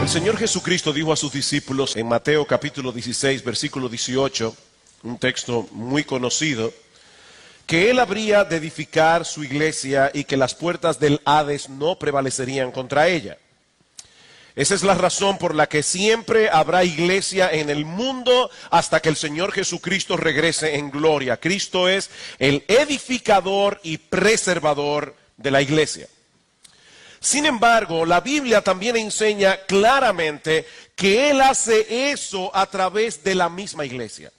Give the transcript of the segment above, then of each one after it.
El Señor Jesucristo dijo a sus discípulos en Mateo capítulo 16, versículo 18, un texto muy conocido, que Él habría de edificar su iglesia y que las puertas del Hades no prevalecerían contra ella. Esa es la razón por la que siempre habrá iglesia en el mundo hasta que el Señor Jesucristo regrese en gloria. Cristo es el edificador y preservador de la iglesia. Sin embargo, la Biblia también enseña claramente que Él hace eso a través de la misma iglesia.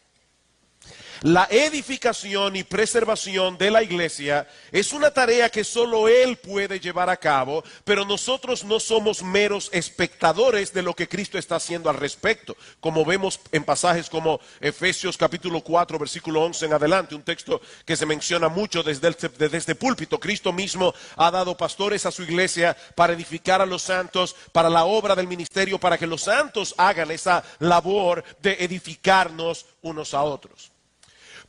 La edificación y preservación de la iglesia es una tarea que solo Él puede llevar a cabo, pero nosotros no somos meros espectadores de lo que Cristo está haciendo al respecto, como vemos en pasajes como Efesios capítulo 4, versículo 11 en adelante, un texto que se menciona mucho desde este púlpito. Cristo mismo ha dado pastores a su iglesia para edificar a los santos, para la obra del ministerio, para que los santos hagan esa labor de edificarnos unos a otros.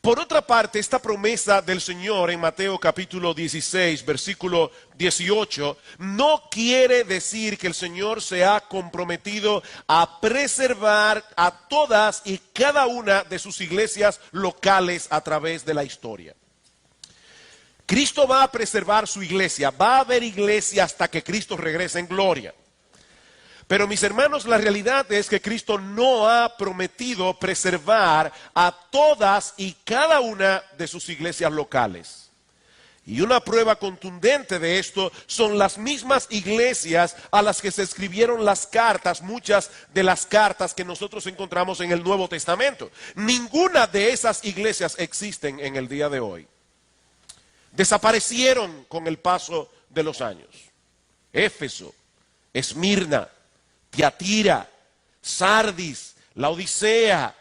Por otra parte, esta promesa del Señor en Mateo capítulo 16, versículo 18, no quiere decir que el Señor se ha comprometido a preservar a todas y cada una de sus iglesias locales a través de la historia. Cristo va a preservar su iglesia, va a haber iglesia hasta que Cristo regrese en gloria. Pero mis hermanos, la realidad es que Cristo no ha prometido preservar a todas y cada una de sus iglesias locales. Y una prueba contundente de esto son las mismas iglesias a las que se escribieron las cartas, muchas de las cartas que nosotros encontramos en el Nuevo Testamento. Ninguna de esas iglesias existen en el día de hoy. Desaparecieron con el paso de los años. Éfeso, Esmirna, Tiatira, Sardis, Laodicea,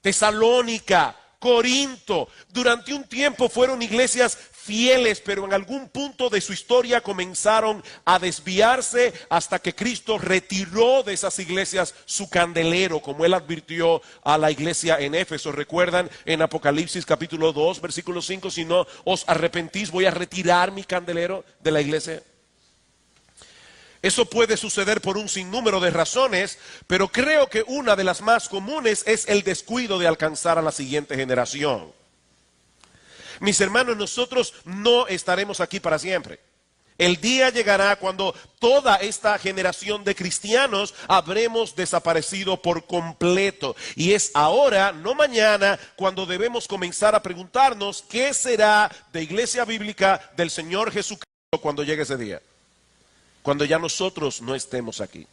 Tesalónica, Corinto. Durante un tiempo fueron iglesias fieles, pero en algún punto de su historia comenzaron a desviarse hasta que Cristo retiró de esas iglesias su candelero, como Él advirtió a la iglesia en Éfeso. ¿Recuerdan en Apocalipsis capítulo 2, versículo 5? Si no os arrepentís, voy a retirar mi candelero de la iglesia. Eso puede suceder por un sinnúmero de razones, pero creo que una de las más comunes es el descuido de alcanzar a la siguiente generación. Mis hermanos, nosotros no estaremos aquí para siempre. El día llegará cuando toda esta generación de cristianos habremos desaparecido por completo. Y es ahora, no mañana, cuando debemos comenzar a preguntarnos qué será de Iglesia Bíblica del Señor Jesucristo cuando llegue ese día. Cuando ya nosotros no estemos aquí.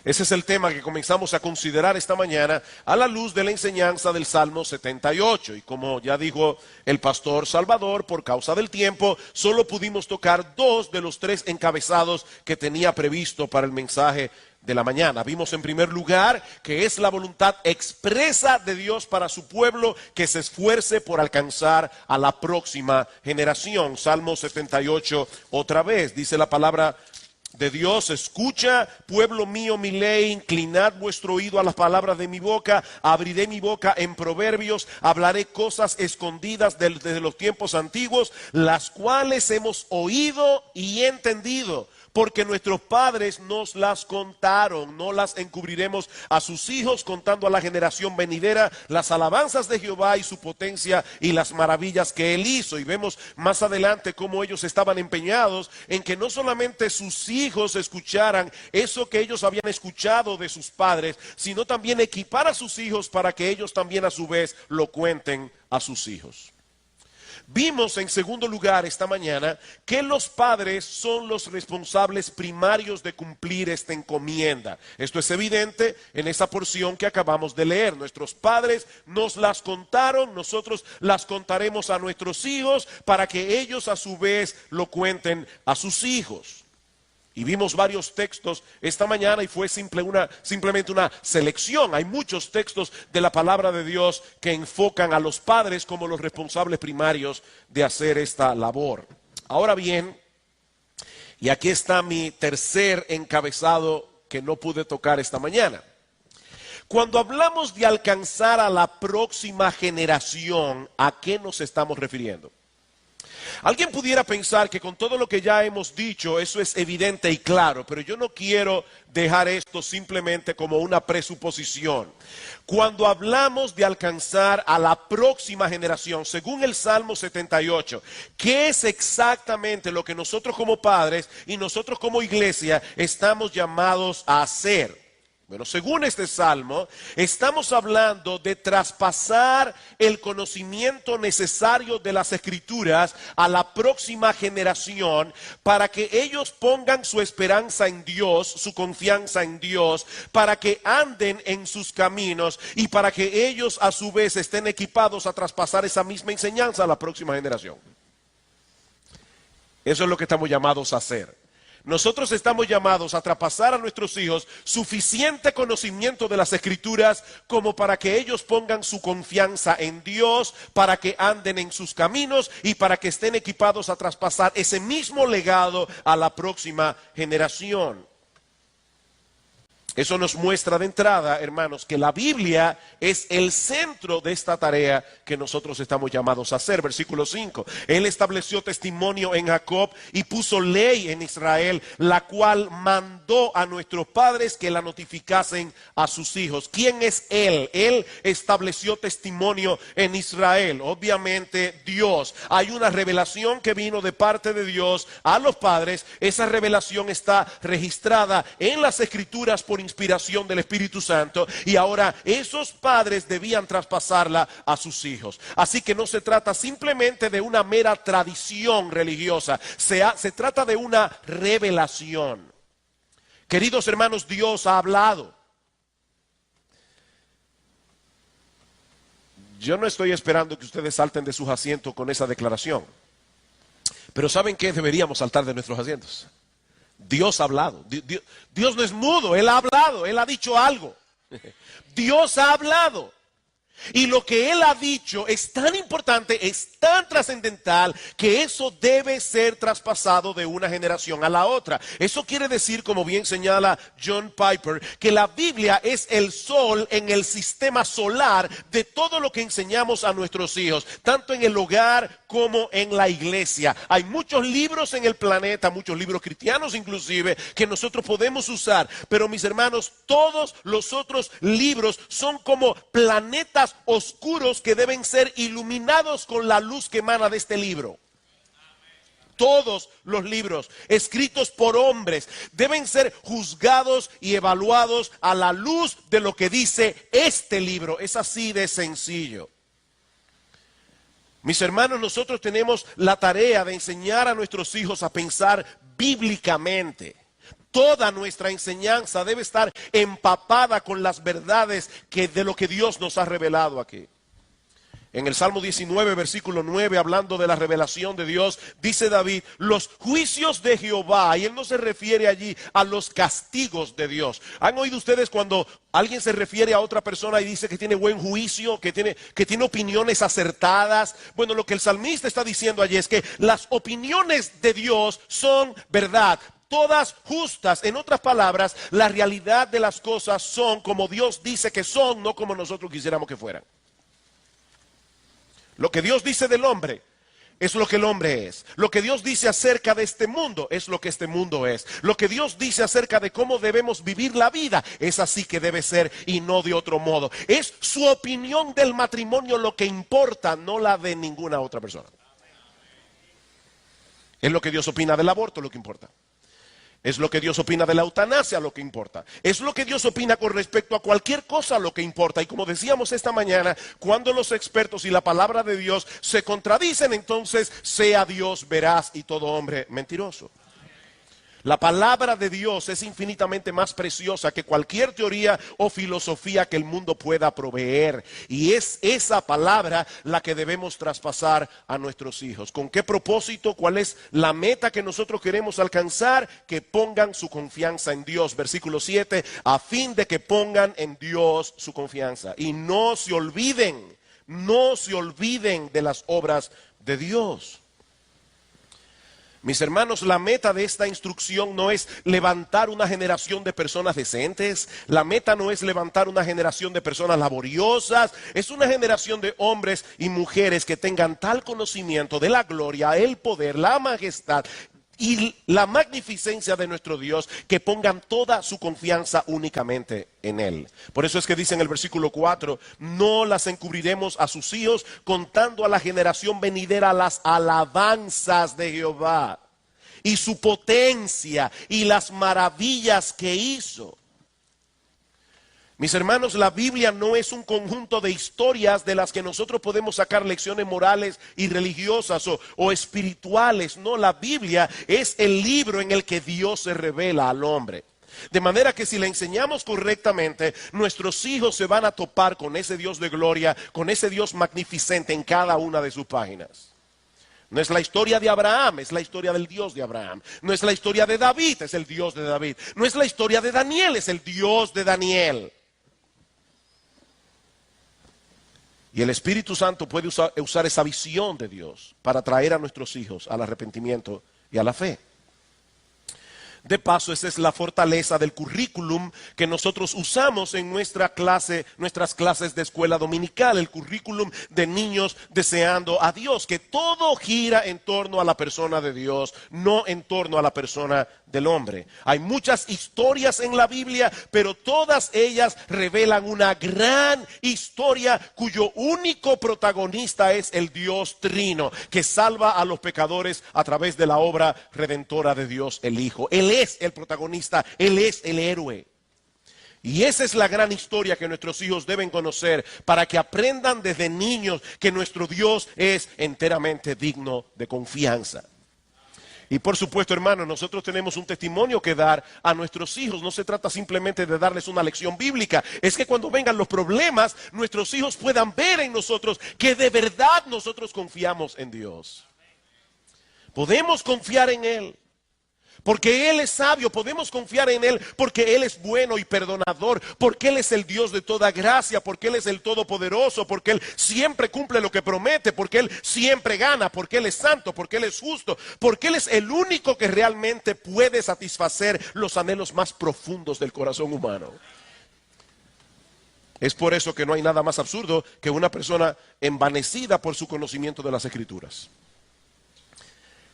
Ese es el tema que comenzamos a considerar esta mañana a la luz de la enseñanza del Salmo 78. Y como ya dijo el pastor Salvador, por causa del tiempo, solo pudimos tocar 2 de los 3 encabezados que tenía previsto para el mensaje de la mañana. Vimos en primer lugar que es la voluntad expresa de Dios para su pueblo que se esfuerce por alcanzar a la próxima generación. Salmo 78 otra vez dice la palabra de Dios: escucha, pueblo mío, mi ley, inclinad vuestro oído a las palabras de mi boca, abriré mi boca en proverbios, hablaré cosas escondidas desde los tiempos antiguos, las cuales hemos oído y entendido, porque nuestros padres nos las contaron. No las encubriremos a sus hijos, contando a la generación venidera las alabanzas de Jehová y su potencia y las maravillas que Él hizo. Y vemos más adelante cómo ellos estaban empeñados en que no solamente sus hijos escucharan eso que ellos habían escuchado de sus padres, sino también equipar a sus hijos para que ellos también a su vez lo cuenten a sus hijos. Vimos en segundo lugar esta mañana que los padres son los responsables primarios de cumplir esta encomienda. Esto es evidente en esa porción que acabamos de leer. Nuestros padres nos las contaron, nosotros las contaremos a nuestros hijos para que ellos a su vez lo cuenten a sus hijos. Y vimos varios textos esta mañana y fue simplemente una selección. Hay muchos textos de la palabra de Dios que enfocan a los padres como los responsables primarios de hacer esta labor. Ahora bien, y aquí está mi tercer encabezado que no pude tocar esta mañana. Cuando hablamos de alcanzar a la próxima generación, ¿a qué nos estamos refiriendo? Alguien pudiera pensar que con todo lo que ya hemos dicho, eso es evidente y claro, pero yo no quiero dejar esto simplemente como una presuposición. Cuando hablamos de alcanzar a la próxima generación, según el Salmo 78, ¿qué es exactamente lo que nosotros como padres y nosotros como iglesia estamos llamados a hacer? Bueno, según este salmo, estamos hablando de traspasar el conocimiento necesario de las Escrituras a la próxima generación para que ellos pongan su esperanza en Dios, su confianza en Dios, para que anden en sus caminos y para que ellos a su vez estén equipados a traspasar esa misma enseñanza a la próxima generación. Eso es lo que estamos llamados a hacer. Nosotros estamos llamados a traspasar a nuestros hijos suficiente conocimiento de las Escrituras como para que ellos pongan su confianza en Dios, para que anden en sus caminos y para que estén equipados a traspasar ese mismo legado a la próxima generación. Eso nos muestra de entrada, hermanos, que la Biblia es el centro de esta tarea que nosotros estamos llamados a hacer. Versículo 5. Él estableció testimonio en Jacob y puso ley en Israel, la cual mandó a nuestros padres que la notificasen a sus hijos. ¿Quién es Él? Él estableció testimonio en Israel. Obviamente Dios. Hay una revelación que vino de parte de Dios a los padres. Esa revelación está registrada en las Escrituras por inspiración del Espíritu Santo, y ahora esos padres debían traspasarla a sus hijos. Así que no se trata simplemente de una mera tradición religiosa, se trata de una revelación. Queridos hermanos, Dios ha hablado. Yo no estoy esperando que ustedes salten de sus asientos con esa declaración, pero ¿saben qué? Deberíamos saltar de nuestros asientos. Dios ha hablado. Dios no es mudo, Él ha hablado, Él ha dicho algo. Dios ha hablado. Y lo que Él ha dicho es tan importante, es tan trascendental, que eso debe ser traspasado de una generación a la otra. Eso quiere decir, como bien señala John Piper, que la Biblia es el sol en el sistema solar de todo lo que enseñamos a nuestros hijos, tanto en el hogar como en la iglesia. Hay muchos libros en el planeta, muchos libros cristianos inclusive, que nosotros podemos usar, pero mis hermanos, todos los otros libros son como planetas oscuros que deben ser iluminados con la luz que emana de este libro. Todos los libros escritos por hombres deben ser juzgados y evaluados a la luz de lo que dice este libro. Es así de sencillo. Mis hermanos, nosotros tenemos la tarea de enseñar a nuestros hijos a pensar bíblicamente. Toda nuestra enseñanza debe estar empapada con las verdades de lo que Dios nos ha revelado aquí. En el Salmo 19, versículo 9, hablando de la revelación de Dios, dice David, los juicios de Jehová, y él no se refiere allí a los castigos de Dios. ¿Han oído ustedes cuando alguien se refiere a otra persona y dice que tiene buen juicio, que tiene opiniones acertadas? Bueno, lo que el salmista está diciendo allí es que las opiniones de Dios son verdad, todas justas. En otras palabras, la realidad de las cosas son como Dios dice que son, no como nosotros quisiéramos que fueran. Lo que Dios dice del hombre es lo que el hombre es. Lo que Dios dice acerca de este mundo es lo que este mundo es. Lo que Dios dice acerca de cómo debemos vivir la vida es así que debe ser y no de otro modo. Es su opinión del matrimonio lo que importa, no la de ninguna otra persona. Es lo que Dios opina del aborto lo que importa. Es lo que Dios opina de la eutanasia lo que importa. Es lo que Dios opina con respecto a cualquier cosa lo que importa. Y como decíamos esta mañana, cuando los expertos y la palabra de Dios se contradicen, entonces sea Dios veraz y todo hombre mentiroso. La palabra de Dios es infinitamente más preciosa que cualquier teoría o filosofía que el mundo pueda proveer. Y es esa palabra la que debemos traspasar a nuestros hijos. ¿Con qué propósito? ¿Cuál es la meta que nosotros queremos alcanzar? Que pongan su confianza en Dios. Versículo 7, a fin de que pongan en Dios su confianza. Y no se olviden de las obras de Dios. Mis hermanos, la meta de esta instrucción no es levantar una generación de personas decentes. La meta no es levantar una generación de personas laboriosas. Es una generación de hombres y mujeres que tengan tal conocimiento de la gloria, el poder, la majestad y la magnificencia de nuestro Dios, que pongan toda su confianza únicamente en Él. Por eso es que dice en el versículo 4, no las encubriremos a sus hijos, contando a la generación venidera las alabanzas de Jehová y su potencia y las maravillas que hizo. Mis hermanos, la Biblia no es un conjunto de historias de las que nosotros podemos sacar lecciones morales y religiosas o espirituales. No, la Biblia es el libro en el que Dios se revela al hombre. De manera que si la enseñamos correctamente, nuestros hijos se van a topar con ese Dios de gloria, con ese Dios magnificente en cada una de sus páginas. No es la historia de Abraham, es la historia del Dios de Abraham. No es la historia de David, es el Dios de David. No es la historia de Daniel, es el Dios de Daniel. Y el Espíritu Santo puede usar esa visión de Dios para traer a nuestros hijos al arrepentimiento y a la fe. De paso, esa es la fortaleza del currículum que nosotros usamos en nuestras clases de escuela dominical, el currículum de niños deseando a Dios, que todo gira en torno a la persona de Dios, no en torno a la persona del hombre. Hay muchas historias en la Biblia, pero todas ellas revelan una gran historia cuyo único protagonista es el Dios Trino, que salva a los pecadores a través de la obra redentora de Dios el Hijo. Él es el protagonista, Él es el héroe. Y esa es la gran historia que nuestros hijos deben conocer para que aprendan desde niños que nuestro Dios es enteramente digno de confianza. Y por supuesto, hermanos, nosotros tenemos un testimonio que dar a nuestros hijos. No se trata simplemente de darles una lección bíblica. Es que cuando vengan los problemas, nuestros hijos puedan ver en nosotros que de verdad nosotros confiamos en Dios. Podemos confiar en Él, porque Él es sabio. Podemos confiar en Él porque Él es bueno y perdonador, porque Él es el Dios de toda gracia, porque Él es el Todopoderoso, porque Él siempre cumple lo que promete, porque Él siempre gana, porque Él es santo, porque Él es justo, porque Él es el único que realmente puede satisfacer los anhelos más profundos del corazón humano. Es por eso que no hay nada más absurdo que una persona envanecida por su conocimiento de las Escrituras.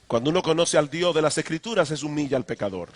Cuando uno conoce al Dios de las Escrituras, se humilla al pecador.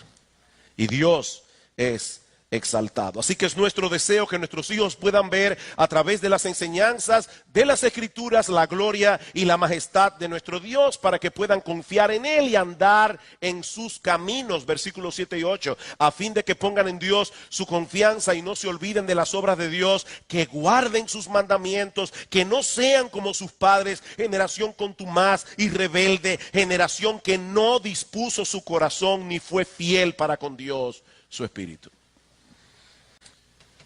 Y Dios es exaltado. Así que es nuestro deseo que nuestros hijos puedan ver a través de las enseñanzas de las Escrituras la gloria y la majestad de nuestro Dios, para que puedan confiar en Él y andar en sus caminos. Versículos 7 y 8. A fin de que pongan en Dios su confianza y no se olviden de las obras de Dios, que guarden sus mandamientos, que no sean como sus padres, generación contumaz y rebelde, generación que no dispuso su corazón ni fue fiel para con Dios, su Espíritu.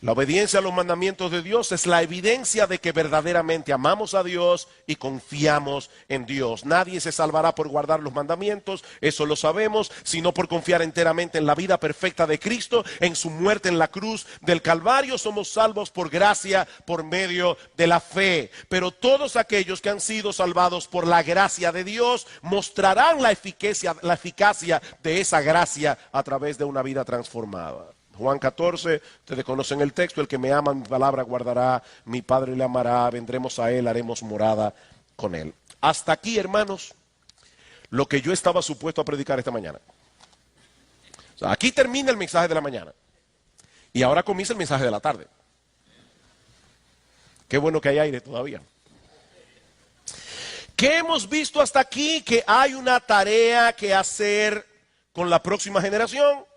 La obediencia a los mandamientos de Dios es la evidencia de que verdaderamente amamos a Dios y confiamos en Dios. Nadie se salvará por guardar los mandamientos, eso lo sabemos, sino por confiar enteramente en la vida perfecta de Cristo, en su muerte en la cruz del Calvario. Somos salvos por gracia, por medio de la fe. Pero todos aquellos que han sido salvados por la gracia de Dios mostrarán la eficacia de esa gracia a través de una vida transformada. Juan 14, ustedes conocen el texto: el que me ama, mi palabra guardará, mi Padre le amará, vendremos a Él, haremos morada con Él. Hasta aquí, hermanos, lo que yo estaba supuesto a predicar esta mañana. O sea, aquí termina el mensaje de la mañana y ahora comienza el mensaje de la tarde. Qué bueno que hay aire todavía. ¿Qué hemos visto hasta aquí? Que hay una tarea que hacer con la próxima generación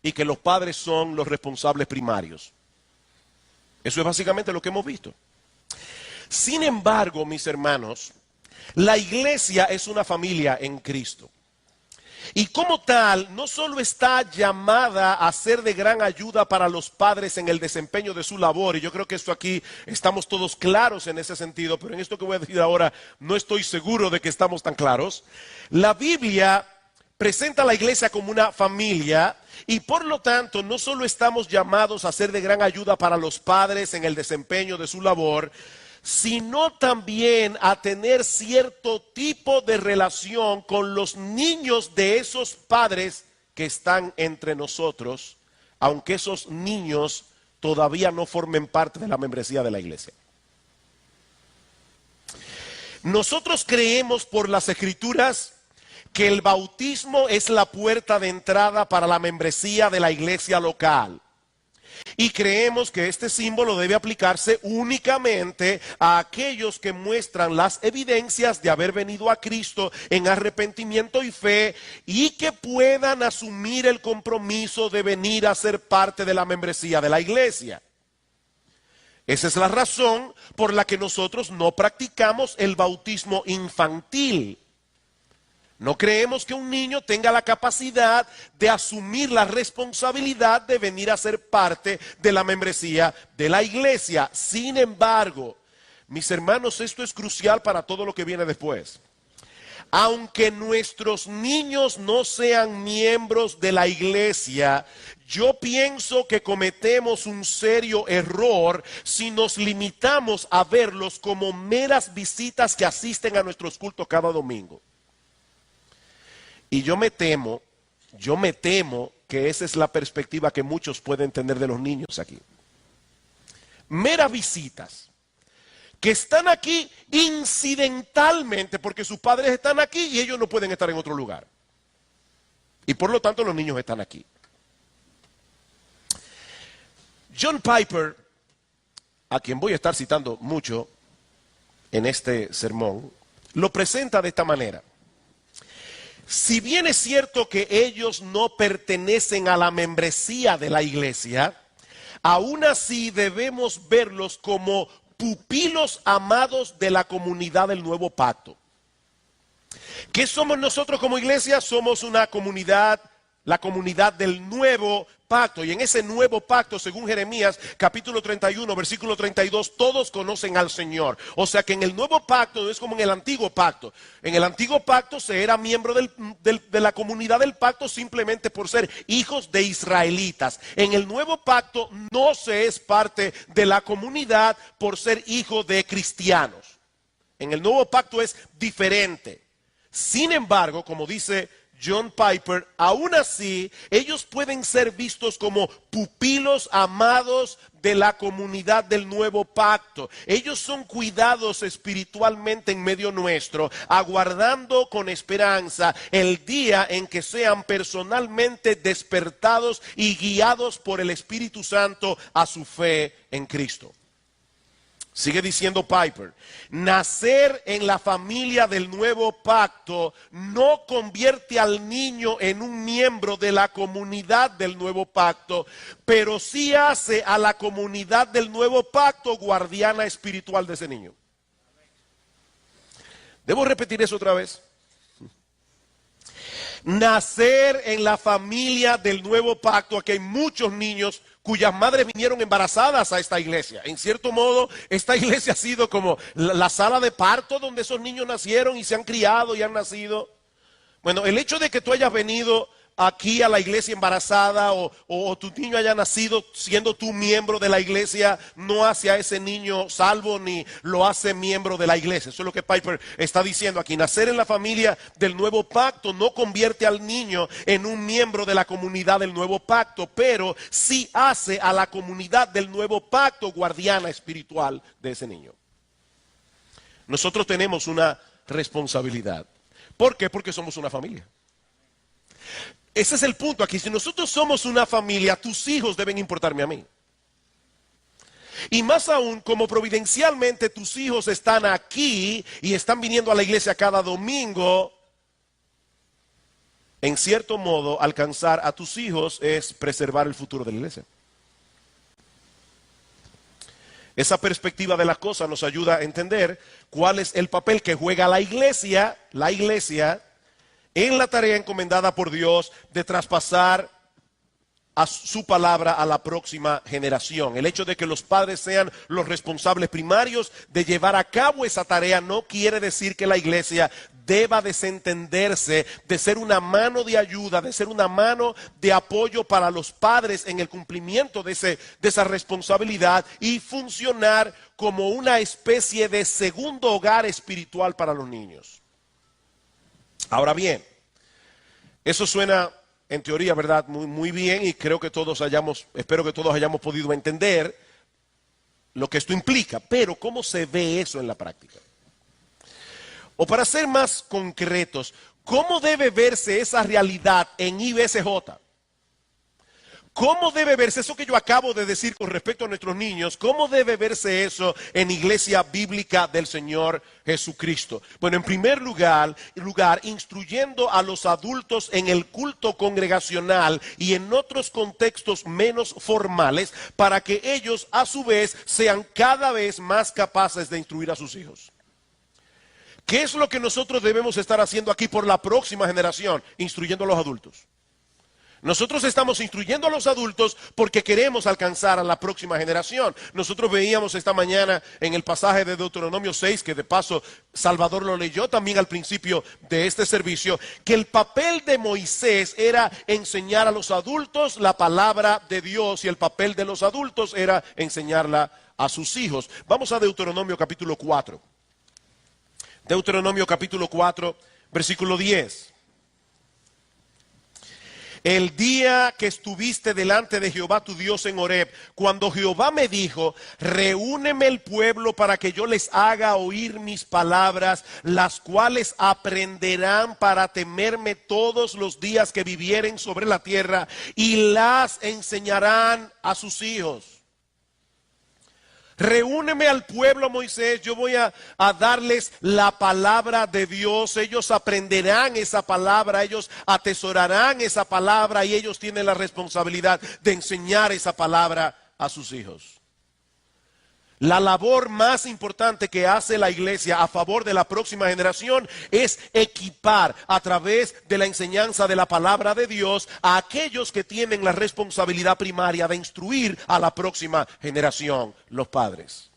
y que los padres son los responsables primarios. Eso es básicamente lo que hemos visto. Sin embargo, mis hermanos, la iglesia es una familia en Cristo. Y como tal, no solo está llamada a ser de gran ayuda para los padres en el desempeño de su labor, y yo creo que esto aquí estamos todos claros en ese sentido, pero en esto que voy a decir ahora no estoy seguro de que estamos tan claros. La Biblia presenta a la iglesia como una familia y por lo tanto no solo estamos llamados a ser de gran ayuda para los padres en el desempeño de su labor, sino también a tener cierto tipo de relación con los niños de esos padres que están entre nosotros, aunque esos niños todavía no formen parte de la membresía de la iglesia. Nosotros creemos por las Escrituras que el bautismo es la puerta de entrada para la membresía de la iglesia local. Y creemos que este símbolo debe aplicarse únicamente a aquellos que muestran las evidencias de haber venido a Cristo en arrepentimiento y fe, y que puedan asumir el compromiso de venir a ser parte de la membresía de la iglesia. Esa es la razón por la que nosotros no practicamos el bautismo infantil. No creemos que un niño tenga la capacidad de asumir la responsabilidad de venir a ser parte de la membresía de la iglesia. Sin embargo, mis hermanos, esto es crucial para todo lo que viene después. Aunque nuestros niños no sean miembros de la iglesia, yo pienso que cometemos un serio error si nos limitamos a verlos como meras visitas que asisten a nuestros cultos cada domingo. Y yo me temo que esa es la perspectiva que muchos pueden tener de los niños aquí. Meras visitas que están aquí incidentalmente porque sus padres están aquí y ellos no pueden estar en otro lugar. Y por lo tanto los niños están aquí. John Piper, a quien voy a estar citando mucho en este sermón, lo presenta de esta manera. Si bien es cierto que ellos no pertenecen a la membresía de la iglesia, aún así debemos verlos como pupilos amados de la comunidad del nuevo pacto. ¿Qué somos nosotros como iglesia? Somos una comunidad, la comunidad del nuevo pacto. Y en ese nuevo pacto, según Jeremías capítulo 31, versículo 32, todos conocen al Señor. O sea que en el nuevo pacto no es como en el antiguo pacto. En el antiguo pacto se era miembro de la comunidad del pacto simplemente por ser hijos de israelitas. En el nuevo pacto no se es parte de la comunidad por ser hijo de cristianos. En el nuevo pacto es diferente. Sin embargo, como dice John Piper, aún así, ellos pueden ser vistos como pupilos amados de la comunidad del nuevo pacto. Ellos son cuidados espiritualmente en medio nuestro, aguardando con esperanza el día en que sean personalmente despertados y guiados por el Espíritu Santo a su fe en Cristo. Sigue diciendo Piper, nacer en la familia del nuevo pacto no convierte al niño en un miembro de la comunidad del nuevo pacto, pero sí hace a la comunidad del nuevo pacto guardiana espiritual de ese niño. ¿Debo repetir eso otra vez? Nacer en la familia del nuevo pacto, aquí hay muchos niños cuyas madres vinieron embarazadas a esta iglesia. En cierto modo, esta iglesia ha sido como la sala de parto donde esos niños nacieron y se han criado y han nacido. Bueno, el hecho de que tú hayas venido aquí a la iglesia embarazada o tu niño haya nacido siendo tú miembro de la iglesia no hace a ese niño salvo ni lo hace miembro de la iglesia. Eso es lo que Piper está diciendo aquí. Nacer en la familia del nuevo pacto no convierte al niño en un miembro de la comunidad del nuevo pacto, pero sí hace a la comunidad del nuevo pacto guardiana espiritual de ese niño. Nosotros tenemos una responsabilidad. ¿Por qué? Porque somos una familia. Ese es el punto aquí. Si nosotros somos una familia, tus hijos deben importarme a mí. Y más aún, como providencialmente tus hijos están aquí y están viniendo a la iglesia cada domingo, en cierto modo, alcanzar a tus hijos es preservar el futuro de la iglesia. Esa perspectiva de las cosas nos ayuda a entender cuál es el papel que juega la iglesia en la tarea encomendada por Dios de traspasar a su palabra a la próxima generación. El hecho de que los padres sean los responsables primarios de llevar a cabo esa tarea no quiere decir que la iglesia deba desentenderse de ser una mano de ayuda, de ser una mano de apoyo para los padres en el cumplimiento de esa responsabilidad y funcionar como una especie de segundo hogar espiritual para los niños. Ahora bien, eso suena en teoría, ¿verdad? Muy bien, y espero que todos hayamos podido entender lo que esto implica. Pero ¿cómo se ve eso en la práctica? O para ser más concretos, ¿cómo debe verse esa realidad en IBSJ? ¿Cómo debe verse eso que yo acabo de decir con respecto a nuestros niños? ¿Cómo debe verse eso en Iglesia Bíblica del Señor Jesucristo? Bueno, en primer lugar, instruyendo a los adultos en el culto congregacional y en otros contextos menos formales, para que ellos a su vez sean cada vez más capaces de instruir a sus hijos. ¿Qué es lo que nosotros debemos estar haciendo aquí por la próxima generación? Instruyendo a los adultos. Nosotros estamos instruyendo a los adultos porque queremos alcanzar a la próxima generación. Nosotros veíamos esta mañana en el pasaje de Deuteronomio 6, que de paso Salvador lo leyó también al principio de este servicio, que el papel de Moisés era enseñar a los adultos la palabra de Dios y el papel de los adultos era enseñarla a sus hijos. Vamos a Deuteronomio capítulo 4. Deuteronomio capítulo 4, versículo 10. El día que estuviste delante de Jehová tu Dios en Horeb, cuando Jehová me dijo, reúneme el pueblo para que yo les haga oír mis palabras, las cuales aprenderán para temerme todos los días que vivieren sobre la tierra y las enseñarán a sus hijos. Reúneme al pueblo, Moisés, yo voy a darles la palabra de Dios, ellos aprenderán esa palabra, ellos atesorarán esa palabra y ellos tienen la responsabilidad de enseñar esa palabra a sus hijos. La labor más importante que hace la iglesia a favor de la próxima generación es equipar a través de la enseñanza de la palabra de Dios a aquellos que tienen la responsabilidad primaria de instruir a la próxima generación, los padres.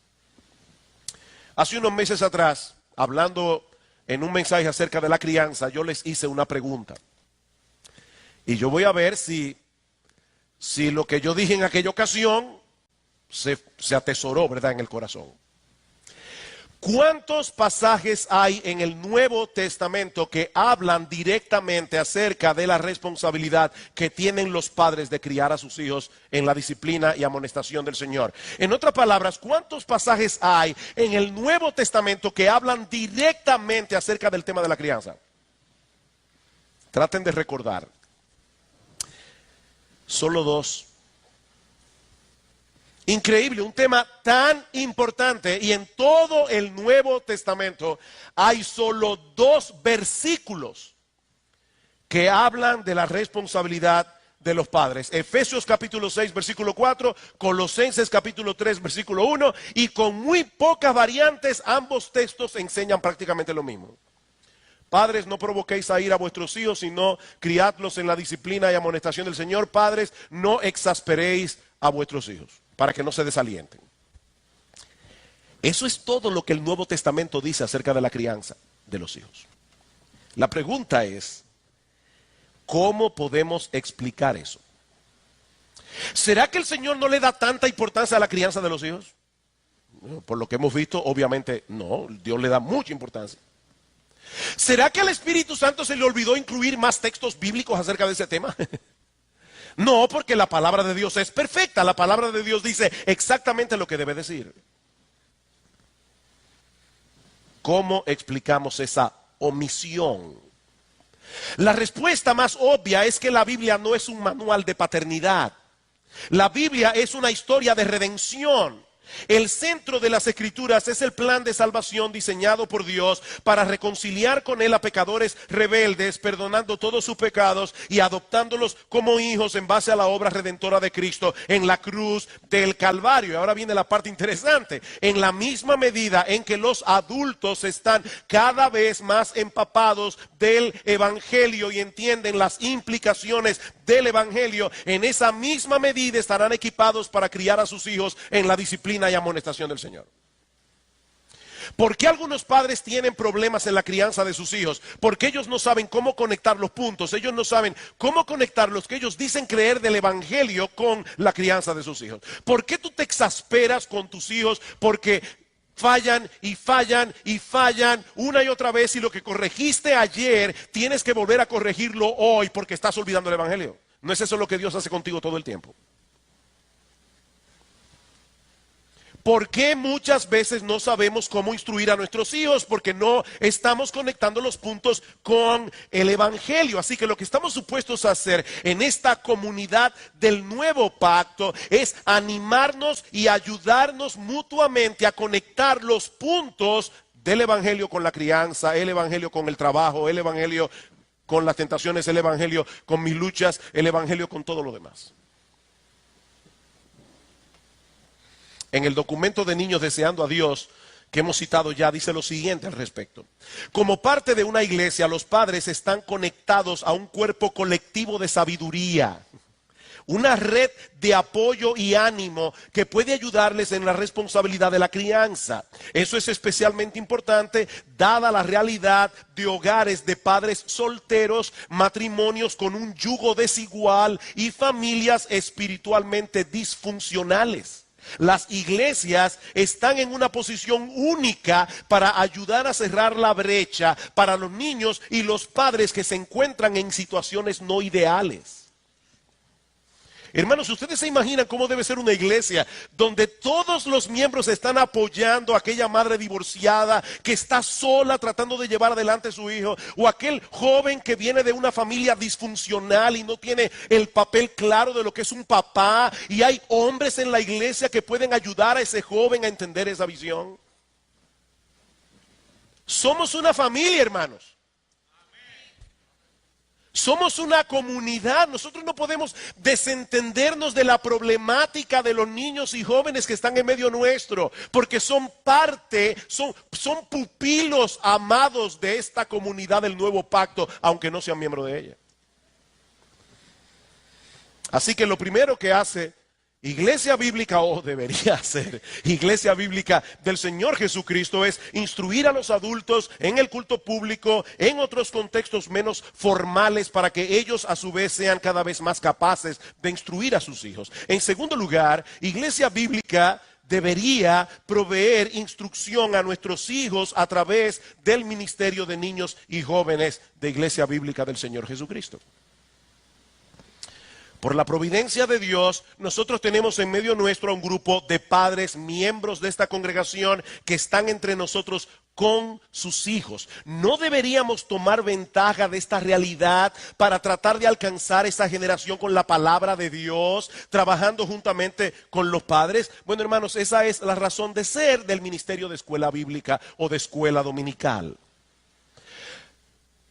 Hace unos meses atrás, hablando en un mensaje acerca de la crianza, yo les hice una pregunta. Y yo voy a ver si lo que yo dije en aquella ocasión se atesoró, ¿verdad?, en el corazón. ¿Cuántos pasajes hay en el Nuevo Testamento que hablan directamente acerca de la responsabilidad que tienen los padres de criar a sus hijos en la disciplina y amonestación del Señor? En otras palabras, ¿cuántos pasajes hay en el Nuevo Testamento que hablan directamente acerca del tema de la crianza? Traten de recordar. Solo 2. Increíble, un tema tan importante, y en todo el Nuevo Testamento hay solo 2 versículos que hablan de la responsabilidad de los padres. Efesios capítulo 6 versículo 4, Colosenses capítulo 3 versículo 1, y con muy pocas variantes ambos textos enseñan prácticamente lo mismo. Padres, no provoquéis a ira a vuestros hijos, sino criadlos en la disciplina y amonestación del Señor. Padres, no exasperéis a vuestros hijos, para que no se desalienten. Eso es todo lo que el Nuevo Testamento dice acerca de la crianza de los hijos. La pregunta es, ¿cómo podemos explicar eso? ¿Será que el Señor no le da tanta importancia a la crianza de los hijos? Bueno, por lo que hemos visto, obviamente no, Dios le da mucha importancia. ¿Será que al Espíritu Santo se le olvidó incluir más textos bíblicos acerca de ese tema? No, porque la palabra de Dios es perfecta. La palabra de Dios dice exactamente lo que debe decir. ¿Cómo explicamos esa omisión? La respuesta más obvia es que la Biblia no es un manual de paternidad. La Biblia es una historia de redención. El centro de las Escrituras es el plan de salvación diseñado por Dios para reconciliar con Él a pecadores rebeldes, perdonando todos sus pecados y adoptándolos como hijos en base a la obra redentora de Cristo en la cruz del Calvario. Y ahora viene la parte interesante. En la misma medida en que los adultos están cada vez más empapados del Evangelio y entienden las implicaciones del Evangelio, en esa misma medida estarán equipados para criar a sus hijos en la disciplina y amonestación del Señor. ¿Por qué algunos padres tienen problemas en la crianza de sus hijos? Porque ellos no saben cómo conectar los puntos, ellos no saben cómo conectar los que ellos dicen creer del evangelio con la crianza de sus hijos. ¿Por qué tú te exasperas con tus hijos? Porque fallan y fallan y fallan una y otra vez, y lo que corregiste ayer tienes que volver a corregirlo hoy porque estás olvidando el evangelio. ¿No es eso lo que Dios hace contigo todo el tiempo? ¿Por qué muchas veces no sabemos cómo instruir a nuestros hijos? Porque no estamos conectando los puntos con el evangelio. Así que lo que estamos supuestos a hacer en esta comunidad del nuevo pacto es animarnos y ayudarnos mutuamente a conectar los puntos del evangelio con la crianza, el evangelio con el trabajo, el evangelio con las tentaciones, el evangelio con mis luchas, el evangelio con todo lo demás. En el documento de Niños Deseando a Dios, que hemos citado ya, dice lo siguiente al respecto. Como parte de una iglesia, los padres están conectados a un cuerpo colectivo de sabiduría, una red de apoyo y ánimo que puede ayudarles en la responsabilidad de la crianza. Eso es especialmente importante dada la realidad de hogares de padres solteros, matrimonios con un yugo desigual y familias espiritualmente disfuncionales. Las iglesias están en una posición única para ayudar a cerrar la brecha para los niños y los padres que se encuentran en situaciones no ideales. Hermanos, ¿ustedes se imaginan cómo debe ser una iglesia donde todos los miembros están apoyando a aquella madre divorciada que está sola tratando de llevar adelante a su hijo, o aquel joven que viene de una familia disfuncional y no tiene el papel claro de lo que es un papá, y hay hombres en la iglesia que pueden ayudar a ese joven a entender esa visión? Somos una familia, hermanos. Somos una comunidad. Nosotros no podemos desentendernos de la problemática de los niños y jóvenes que están en medio nuestro, porque son parte, son pupilos amados de esta comunidad del nuevo pacto, aunque no sean miembros de ella. Así que lo primero que hace Iglesia Bíblica, o debería ser Iglesia Bíblica del Señor Jesucristo, es instruir a los adultos en el culto público, en otros contextos menos formales, para que ellos a su vez sean cada vez más capaces de instruir a sus hijos. En segundo lugar, Iglesia Bíblica debería proveer instrucción a nuestros hijos a través del ministerio de niños y jóvenes de Iglesia Bíblica del Señor Jesucristo. Por la providencia de Dios, nosotros tenemos en medio nuestro a un grupo de padres, miembros de esta congregación, que están entre nosotros con sus hijos. ¿No deberíamos tomar ventaja de esta realidad para tratar de alcanzar esa generación con la palabra de Dios, trabajando juntamente con los padres? Bueno, hermanos, esa es la razón de ser del ministerio de escuela bíblica o de escuela dominical.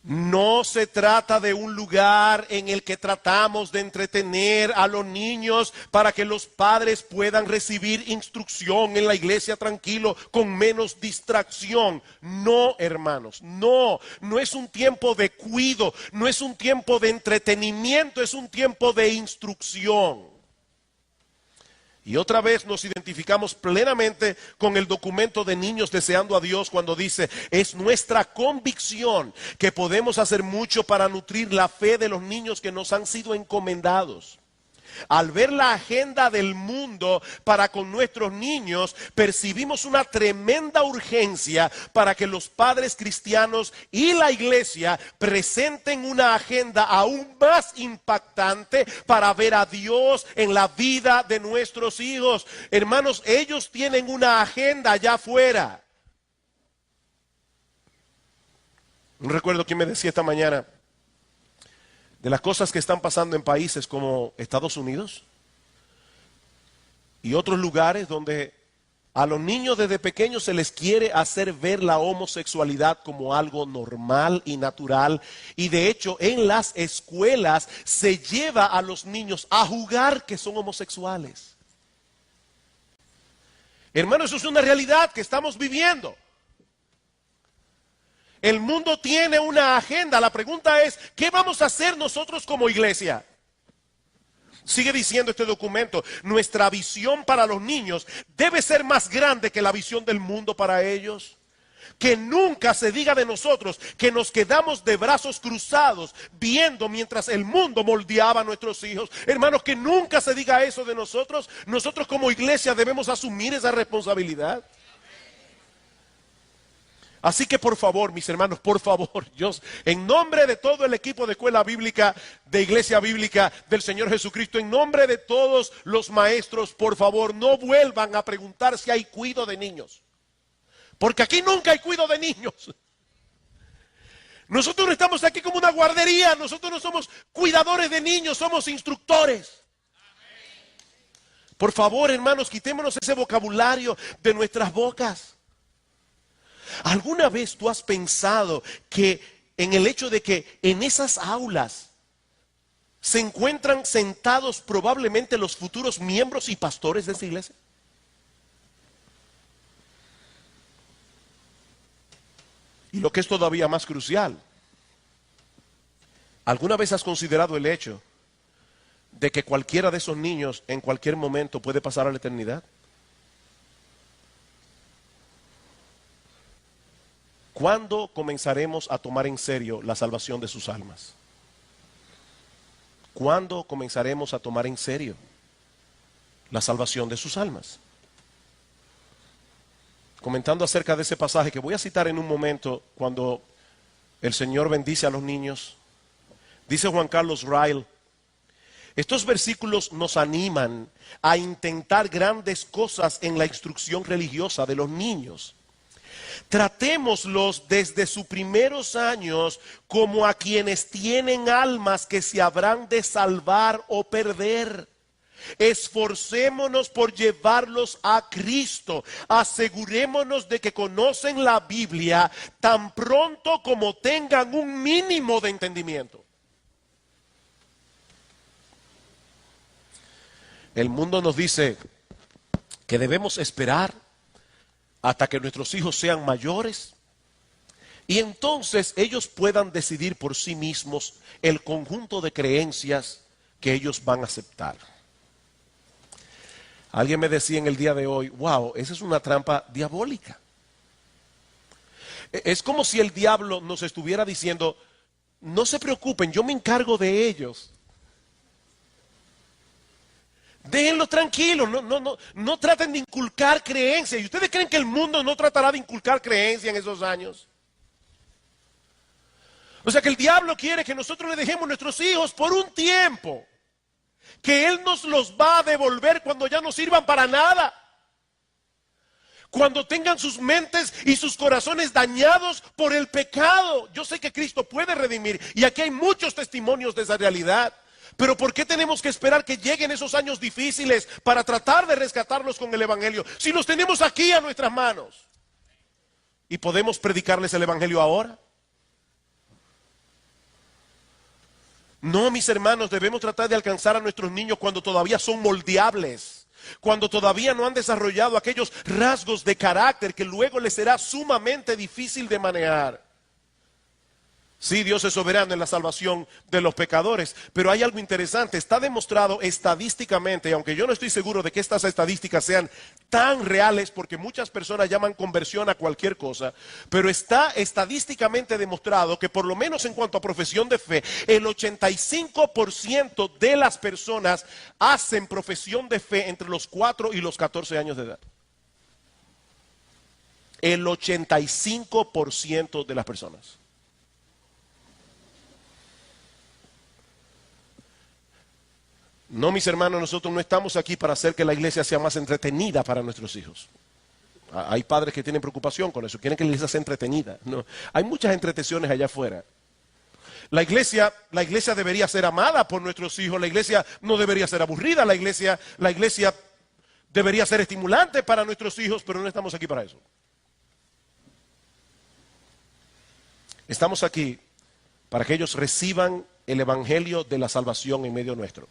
No se trata de un lugar en el que tratamos de entretener a los niños para que los padres puedan recibir instrucción en la iglesia tranquilo, con menos distracción. No, hermanos, no es un tiempo de cuidado, no es un tiempo de entretenimiento, es un tiempo de instrucción. Y otra vez nos identificamos plenamente con el documento de Niños Deseando a Dios cuando dice: es nuestra convicción que podemos hacer mucho para nutrir la fe de los niños que nos han sido encomendados. Al ver la agenda del mundo para con nuestros niños, percibimos una tremenda urgencia para que los padres cristianos y la iglesia presenten una agenda aún más impactante para ver a Dios en la vida de nuestros hijos. Hermanos, ellos tienen una agenda allá afuera. No recuerdo quién me decía esta mañana de las cosas que están pasando en países como Estados Unidos y otros lugares donde a los niños desde pequeños se les quiere hacer ver la homosexualidad como algo normal y natural, y de hecho en las escuelas se lleva a los niños a jugar que son homosexuales. Hermanos, eso es una realidad que estamos viviendo. El mundo tiene una agenda. La pregunta es, ¿qué vamos a hacer nosotros como iglesia? Sigue diciendo este documento: nuestra visión para los niños debe ser más grande que la visión del mundo para ellos. Que nunca se diga de nosotros que nos quedamos de brazos cruzados viendo mientras el mundo moldeaba a nuestros hijos. Hermanos, que nunca se diga eso de nosotros. Nosotros como iglesia debemos asumir esa responsabilidad. Así que por favor, mis hermanos, por favor, Dios, en nombre de todo el equipo de Escuela Bíblica, de Iglesia Bíblica del Señor Jesucristo, en nombre de todos los maestros, por favor, no vuelvan a preguntar si hay cuidado de niños. Porque aquí nunca hay cuidado de niños. Nosotros no estamos aquí como una guardería, nosotros no somos cuidadores de niños, somos instructores. Por favor, hermanos, quitémonos ese vocabulario de nuestras bocas. ¿Alguna vez tú has pensado que en el hecho de que en esas aulas se encuentran sentados probablemente los futuros miembros y pastores de esa iglesia? Y lo que es todavía más crucial, ¿alguna vez has considerado el hecho de que cualquiera de esos niños en cualquier momento puede pasar a la eternidad? ¿Cuándo comenzaremos a tomar en serio la salvación de sus almas? ¿Cuándo comenzaremos a tomar en serio la salvación de sus almas? Comentando acerca de ese pasaje que voy a citar en un momento, cuando el Señor bendice a los niños, dice Juan Carlos Ryle: estos versículos nos animan a intentar grandes cosas en la instrucción religiosa de los niños. Tratémoslos desde sus primeros años como a quienes tienen almas que se habrán de salvar o perder. Esforcémonos por llevarlos a Cristo. Asegurémonos de que conocen la Biblia tan pronto como tengan un mínimo de entendimiento. El mundo nos dice que debemos esperar hasta que nuestros hijos sean mayores y entonces ellos puedan decidir por sí mismos el conjunto de creencias que ellos van a aceptar. Alguien me decía en el día de hoy: wow, esa es una trampa diabólica. Es como si el diablo nos estuviera diciendo: no se preocupen, yo me encargo de ellos. Déjenlo tranquilo, no traten de inculcar creencias. ¿Y ustedes creen que el mundo no tratará de inculcar creencias en esos años? O sea que el diablo quiere que nosotros le dejemos a nuestros hijos por un tiempo, que Él nos los va a devolver cuando ya no sirvan para nada. Cuando tengan sus mentes y sus corazones dañados por el pecado. Yo sé que Cristo puede redimir y aquí hay muchos testimonios de esa realidad. Pero ¿por qué tenemos que esperar que lleguen esos años difíciles para tratar de rescatarlos con el Evangelio? Si los tenemos aquí a nuestras manos y podemos predicarles el Evangelio ahora. No, mis hermanos, debemos tratar de alcanzar a nuestros niños cuando todavía son moldeables, cuando todavía no han desarrollado aquellos rasgos de carácter que luego les será sumamente difícil de manejar. Sí, Dios es soberano en la salvación de los pecadores, pero hay algo interesante, está demostrado estadísticamente, aunque yo no estoy seguro de que estas estadísticas sean tan reales, porque muchas personas llaman conversión a cualquier cosa, pero está estadísticamente demostrado que por lo menos en cuanto a profesión de fe, el 85% de las personas hacen profesión de fe entre los 4 y los 14 años de edad. El 85% de las personas. No, mis hermanos, nosotros no estamos aquí para hacer que la iglesia sea más entretenida para nuestros hijos. Hay padres que tienen preocupación con eso, quieren que la iglesia sea entretenida. No, hay muchas entretenciones allá afuera. La iglesia debería ser amada por nuestros hijos, la iglesia no debería ser aburrida, la iglesia debería ser estimulante para nuestros hijos, pero no estamos aquí para eso. Estamos aquí para que ellos reciban el evangelio de la salvación en medio nuestro.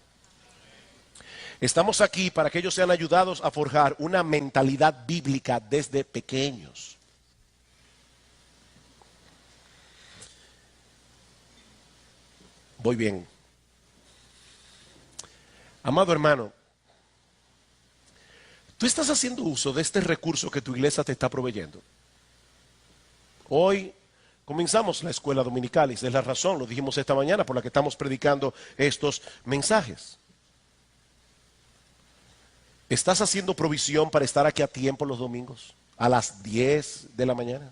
Estamos aquí para que ellos sean ayudados a forjar una mentalidad bíblica desde pequeños. Voy bien. Amado hermano, tú estás haciendo uso de este recurso que tu iglesia te está proveyendo. Hoy comenzamos la escuela dominical y esa es la razón, lo dijimos esta mañana, por la que estamos predicando estos mensajes. ¿Estás haciendo provisión para estar aquí a tiempo los domingos? A las 10 de la mañana.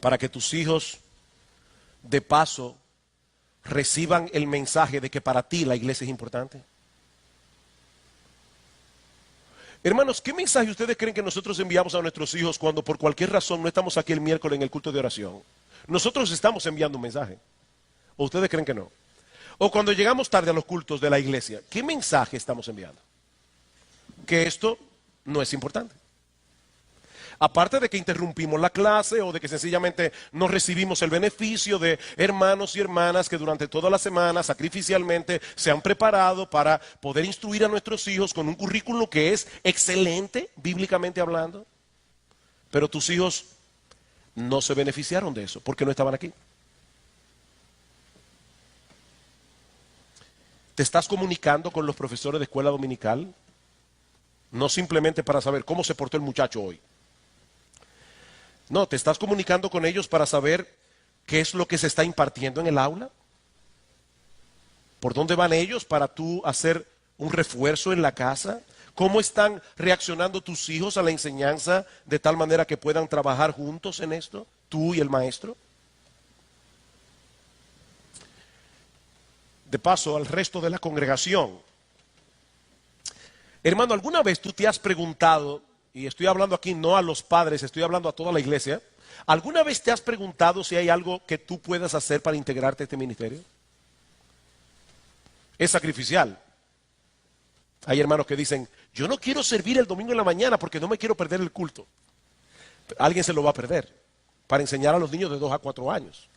Para que tus hijos, de paso, reciban el mensaje de que para ti la iglesia es importante. Hermanos, ¿qué mensaje ustedes creen que nosotros enviamos a nuestros hijos cuando por cualquier razón no estamos aquí el miércoles en el culto de oración? Nosotros estamos enviando un mensaje. ¿O ustedes creen que no? O cuando llegamos tarde a los cultos de la iglesia, ¿qué mensaje estamos enviando? Que esto no es importante. Aparte de que interrumpimos la clase o de que sencillamente no recibimos el beneficio de hermanos y hermanas que durante toda la semana sacrificialmente se han preparado para poder instruir a nuestros hijos con un currículo que es excelente, bíblicamente hablando. Pero tus hijos no se beneficiaron de eso porque no estaban aquí. ¿Te estás comunicando con los profesores de escuela dominical? No simplemente para saber cómo se portó el muchacho hoy. No, te estás comunicando con ellos para saber qué es lo que se está impartiendo en el aula. ¿Por dónde van ellos para tú hacer un refuerzo en la casa? ¿Cómo están reaccionando tus hijos a la enseñanza de tal manera que puedan trabajar juntos en esto, tú y el maestro? De paso, al resto de la congregación. Hermano, ¿alguna vez tú te has preguntado, y estoy hablando aquí no a los padres, estoy hablando a toda la iglesia, ¿alguna vez te has preguntado si hay algo que tú puedas hacer para integrarte a este ministerio? Es sacrificial. Hay hermanos que dicen, yo no quiero servir el domingo en la mañana porque no me quiero perder el culto. Alguien se lo va a perder para enseñar a los niños de 2 a 4 años,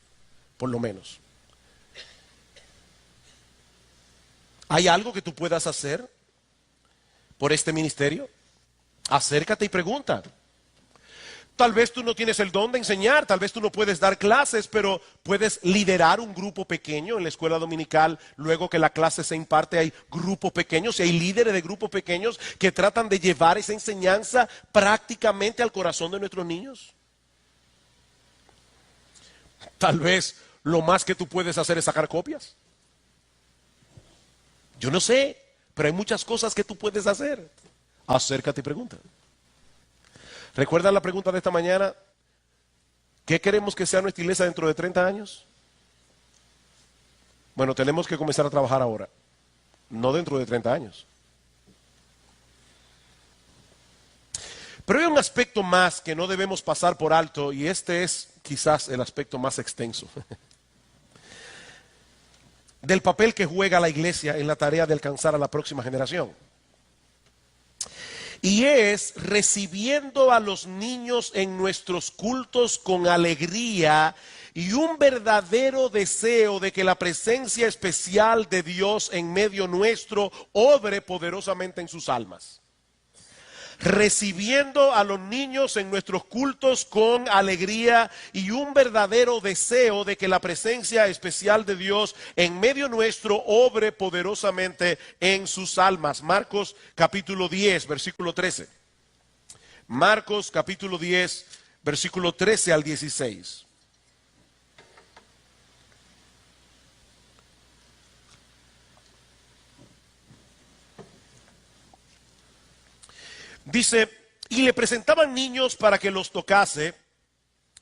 por lo menos. ¿Hay algo que tú puedas hacer por este ministerio? Acércate y pregunta. Tal vez tú no tienes el don de enseñar, tal vez tú no puedes dar clases, pero puedes liderar un grupo pequeño en la escuela dominical. Luego que la clase se imparte hay grupos pequeños y hay líderes de grupos pequeños que tratan de llevar esa enseñanza prácticamente al corazón de nuestros niños. Tal vez lo más que tú puedes hacer es sacar copias. Yo no sé, pero hay muchas cosas que tú puedes hacer. Acércate y pregunta. ¿Recuerdan la pregunta de esta mañana? ¿Qué queremos que sea nuestra iglesia dentro de 30 años? Bueno, tenemos que comenzar a trabajar ahora, no dentro de 30 años. Pero hay un aspecto más que no debemos pasar por alto y este es quizás el aspecto más extenso del papel que juega la iglesia en la tarea de alcanzar a la próxima generación. Y es recibiendo a los niños en nuestros cultos con alegría y un verdadero deseo de que la presencia especial de Dios en medio nuestro obre poderosamente en sus almas. Recibiendo a los niños en nuestros cultos con alegría y un verdadero deseo de que la presencia especial de Dios en medio nuestro obre poderosamente en sus almas. Marcos capítulo 10, versículo 13. Marcos capítulo 10, versículo 13 al 16. Dice, y le presentaban niños para que los tocase.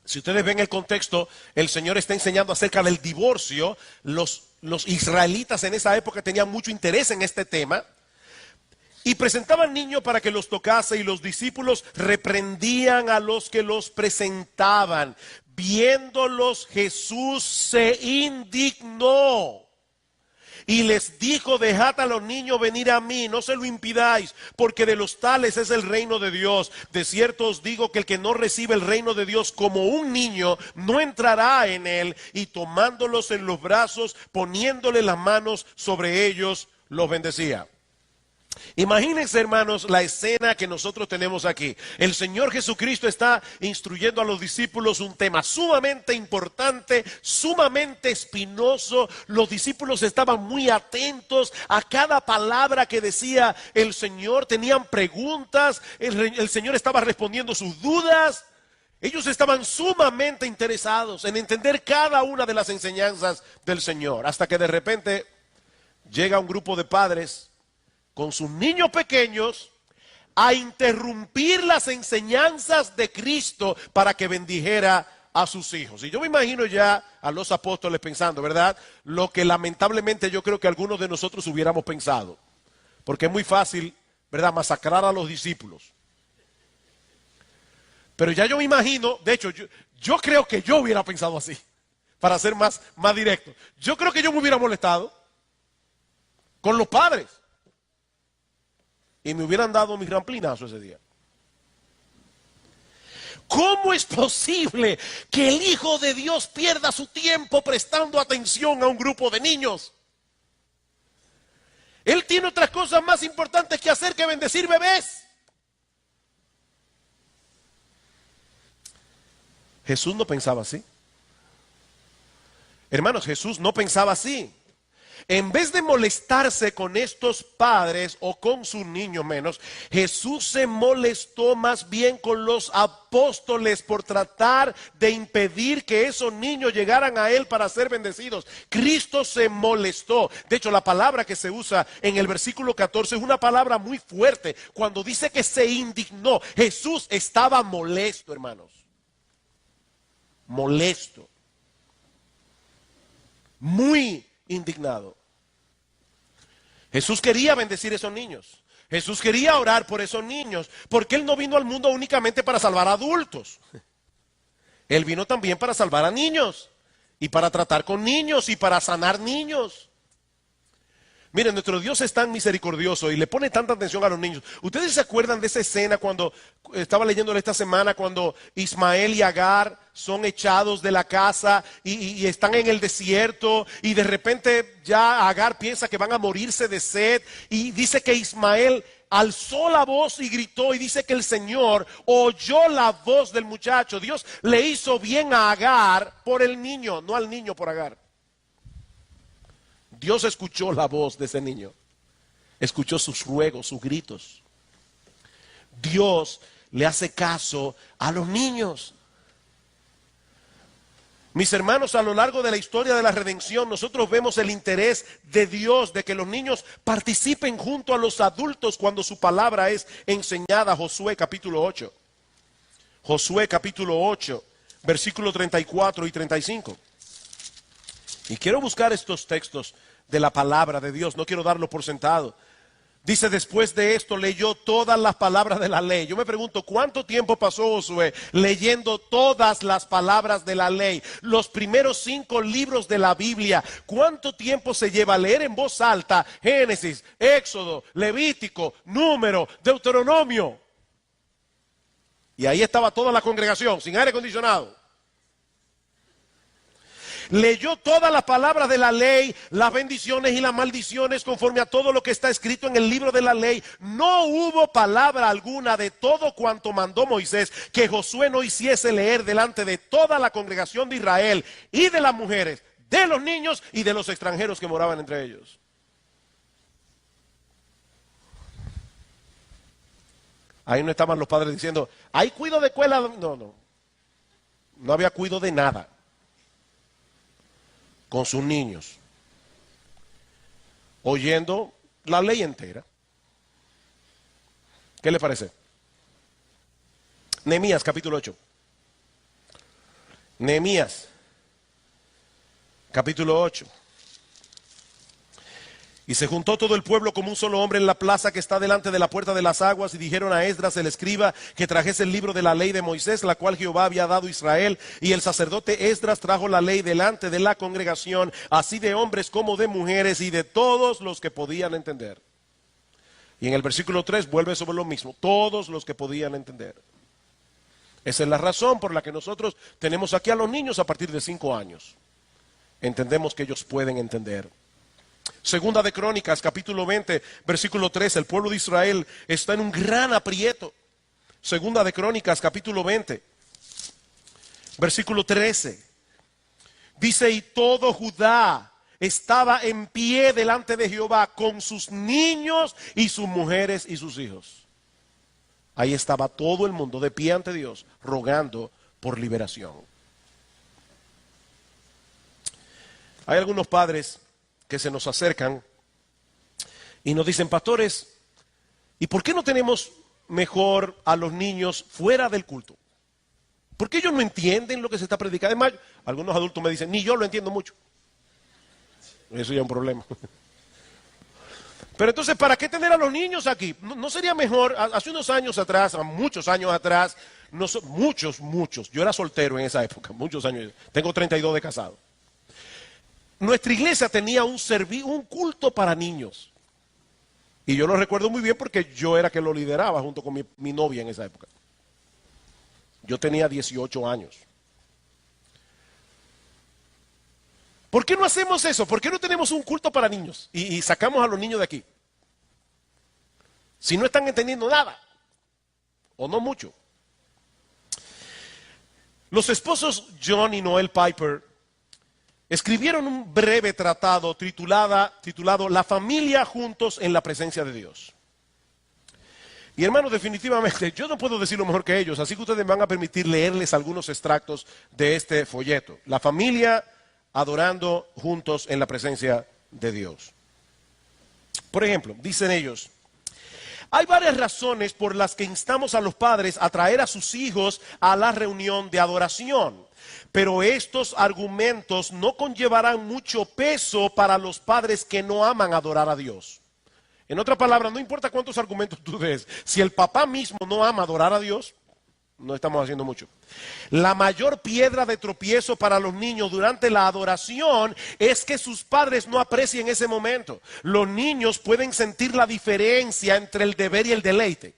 Si ustedes ven el contexto, el Señor está enseñando acerca del divorcio. Los israelitas en esa época tenían mucho interés en este tema. Y presentaban niños para que los tocase y los discípulos reprendían a los que los presentaban. Viéndolos, Jesús se indignó. Y les dijo, dejad a los niños venir a mí, no se lo impidáis, porque de los tales es el reino de Dios. De cierto os digo que el que no recibe el reino de Dios como un niño, no entrará en él. Y tomándolos en los brazos, poniéndole las manos sobre ellos, los bendecía. Imagínense, hermanos, la escena que nosotros tenemos aquí. El Señor Jesucristo está instruyendo a los discípulos un tema sumamente importante, sumamente espinoso. Los discípulos estaban muy atentos a cada palabra que decía el Señor. Tenían preguntas, el Señor estaba respondiendo sus dudas. Ellos estaban sumamente interesados en entender cada una de las enseñanzas del Señor, hasta que de repente llega un grupo de padres con sus niños pequeños a interrumpir las enseñanzas de Cristo para que bendijera a sus hijos. Y yo me imagino ya a los apóstoles pensando, ¿verdad? Lo que lamentablemente yo creo que algunos de nosotros hubiéramos pensado. Porque es muy fácil, ¿verdad?, masacrar a los discípulos. Pero ya yo me imagino, de hecho, yo creo que yo hubiera pensado así, para ser más directo. Yo creo que yo me hubiera molestado con los padres. Y me hubieran dado mi ramplinazo ese día. ¿Cómo es posible que el Hijo de Dios pierda su tiempo prestando atención a un grupo de niños? Él tiene otras cosas más importantes que hacer que bendecir bebés. Jesús no pensaba así. Hermanos, Jesús no pensaba así. En vez de molestarse con estos padres o con sus niños menos, Jesús se molestó más bien con los apóstoles por tratar de impedir que esos niños llegaran a Él para ser bendecidos. Cristo se molestó. De hecho, la palabra que se usa en el versículo 14 es una palabra muy fuerte. Cuando dice que se indignó, Jesús estaba molesto, hermanos. Molesto. Muy indignado. Jesús quería bendecir a esos niños. Jesús quería orar por esos niños, porque Él no vino al mundo únicamente para salvar a adultos. Él vino también para salvar a niños, y para tratar con niños, y para sanar niños. Miren, nuestro Dios es tan misericordioso y le pone tanta atención a los niños. ¿Ustedes se acuerdan de esa escena cuando, estaba leyéndolo esta semana, cuando Ismael y Agar son echados de la casa y están en el desierto, y de repente ya Agar piensa que van a morirse de sed, y dice que Ismael alzó la voz y gritó, y dice que el Señor oyó la voz del muchacho? Dios le hizo bien a Agar por el niño, no al niño por Agar. Dios escuchó la voz de ese niño, escuchó sus ruegos, sus gritos. Dios le hace caso a los niños. Mis hermanos, a lo largo de la historia de la redención, nosotros vemos el interés de Dios de que los niños participen junto a los adultos cuando su palabra es enseñada. Josué capítulo 8. Josué capítulo 8, versículos 34 y 35. Y quiero buscar estos textos de la palabra de Dios, no quiero darlo por sentado. Dice, después de esto leyó todas las palabras de la ley. Yo me pregunto, ¿cuánto tiempo pasó Josué leyendo todas las palabras de la ley? Los primeros 5 libros de la Biblia. ¿Cuánto tiempo se lleva a leer en voz alta Génesis, Éxodo, Levítico, Número, Deuteronomio? Y ahí estaba toda la congregación, sin aire acondicionado. Leyó todas las palabras de la ley, las bendiciones y las maldiciones conforme a todo lo que está escrito en el libro de la ley. No hubo palabra alguna de todo cuanto mandó Moisés que Josué no hiciese leer delante de toda la congregación de Israel y de las mujeres, de los niños y de los extranjeros que moraban entre ellos. Ahí no estaban los padres diciendo, hay cuido de escuela. No había cuido de nada con sus niños, oyendo la ley entera. ¿Qué le parece? Nehemías capítulo 8. Nehemías capítulo 8. Y se juntó todo el pueblo como un solo hombre en la plaza que está delante de la puerta de las aguas, y dijeron a Esdras el escriba que trajese el libro de la ley de Moisés, la cual Jehová había dado a Israel. Y el sacerdote Esdras trajo la ley delante de la congregación, así de hombres como de mujeres y de todos los que podían entender. Y en el versículo 3 vuelve sobre lo mismo, todos los que podían entender. Esa es la razón por la que nosotros tenemos aquí a los niños a partir de 5 años. Entendemos que ellos pueden entender. Segunda de Crónicas, capítulo 20, versículo 13. El pueblo de Israel está en un gran aprieto. Segunda de Crónicas, capítulo 20, versículo 13. Dice, y todo Judá estaba en pie delante de Jehová con sus niños y sus mujeres y sus hijos. Ahí estaba todo el mundo de pie ante Dios, rogando por liberación. Hay algunos padres que se nos acercan y nos dicen, pastores, ¿y por qué no tenemos mejor a los niños fuera del culto? Porque ellos no entienden lo que se está predicando. Además, algunos adultos me dicen, ni yo lo entiendo mucho. Eso ya es un problema. Pero entonces, ¿para qué tener a los niños aquí? ¿No sería mejor? Hace unos años atrás, muchos años atrás, muchos, yo era soltero en esa época, muchos años, tengo 32 de casado. Nuestra iglesia tenía un culto para niños. Y yo lo recuerdo muy bien porque yo era que lo lideraba junto con mi novia en esa época. Yo tenía 18 años. ¿Por qué no hacemos eso? ¿Por qué no tenemos un culto para niños? Y sacamos a los niños de aquí. Si no están entendiendo nada. O no mucho. Los esposos John y Noel Piper escribieron un breve tratado titulado La familia juntos en la presencia de Dios. Y hermanos, definitivamente, yo no puedo decirlo mejor que ellos, así que ustedes me van a permitir leerles algunos extractos de este folleto. La familia adorando juntos en la presencia de Dios. Por ejemplo, dicen ellos, hay varias razones por las que instamos a los padres a traer a sus hijos a la reunión de adoración. Pero estos argumentos no conllevarán mucho peso para los padres que no aman adorar a Dios. En otras palabras, no importa cuántos argumentos tú des, si el papá mismo no ama adorar a Dios, no estamos haciendo mucho. La mayor piedra de tropiezo para los niños durante la adoración es que sus padres no aprecien ese momento. Los niños pueden sentir la diferencia entre el deber y el deleite.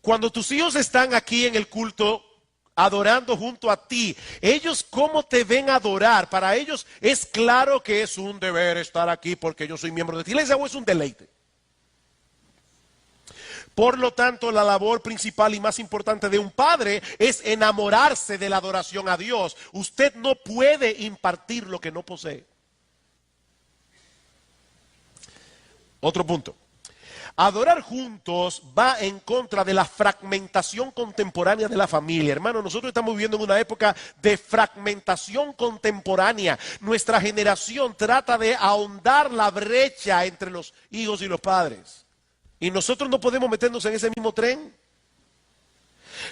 Cuando tus hijos están aquí en el culto, adorando junto a ti, ellos cómo te ven adorar. Para ellos es claro que es un deber estar aquí porque yo soy miembro de tu iglesia, o es un deleite. Por lo tanto, la labor principal y más importante de un padre es enamorarse de la adoración a Dios. Usted no puede impartir lo que no posee. Otro punto. Adorar juntos va en contra de la fragmentación contemporánea de la familia. Hermano, nosotros estamos viviendo en una época de fragmentación contemporánea. Nuestra generación trata de ahondar la brecha entre los hijos y los padres. Y nosotros no podemos meternos en ese mismo tren.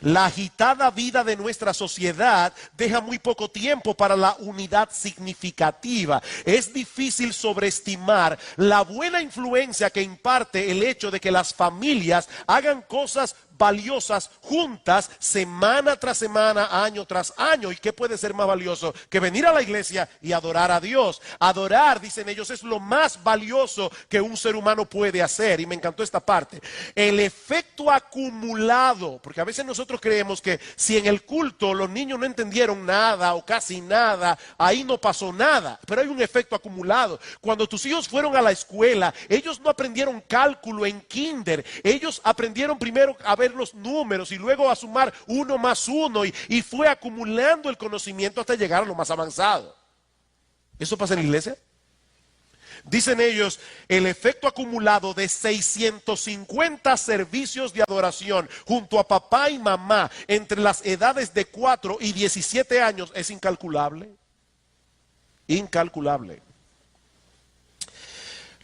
La agitada vida de nuestra sociedad deja muy poco tiempo para la unidad significativa. Es difícil sobreestimar la buena influencia que imparte el hecho de que las familias hagan cosas valiosas juntas semana tras semana, año tras año. ¿Y qué puede ser más valioso que venir a la iglesia y adorar a Dios? Adorar, dicen ellos, es lo más valioso que un ser humano puede hacer. Y me encantó esta parte. El efecto acumulado, porque a veces nosotros creemos que si en el culto los niños no entendieron nada o casi nada, ahí no pasó nada. Pero hay un efecto acumulado. Cuando tus hijos fueron a la escuela, ellos no aprendieron cálculo en kinder. Ellos aprendieron primero a ver los números y luego a sumar 1 más 1 y fue acumulando el conocimiento hasta llegar a lo más avanzado. ¿Eso pasa en la iglesia? Dicen ellos, el efecto acumulado de 650 servicios de adoración junto a papá y mamá entre las edades de 4 y 17 años es incalculable. Incalculable.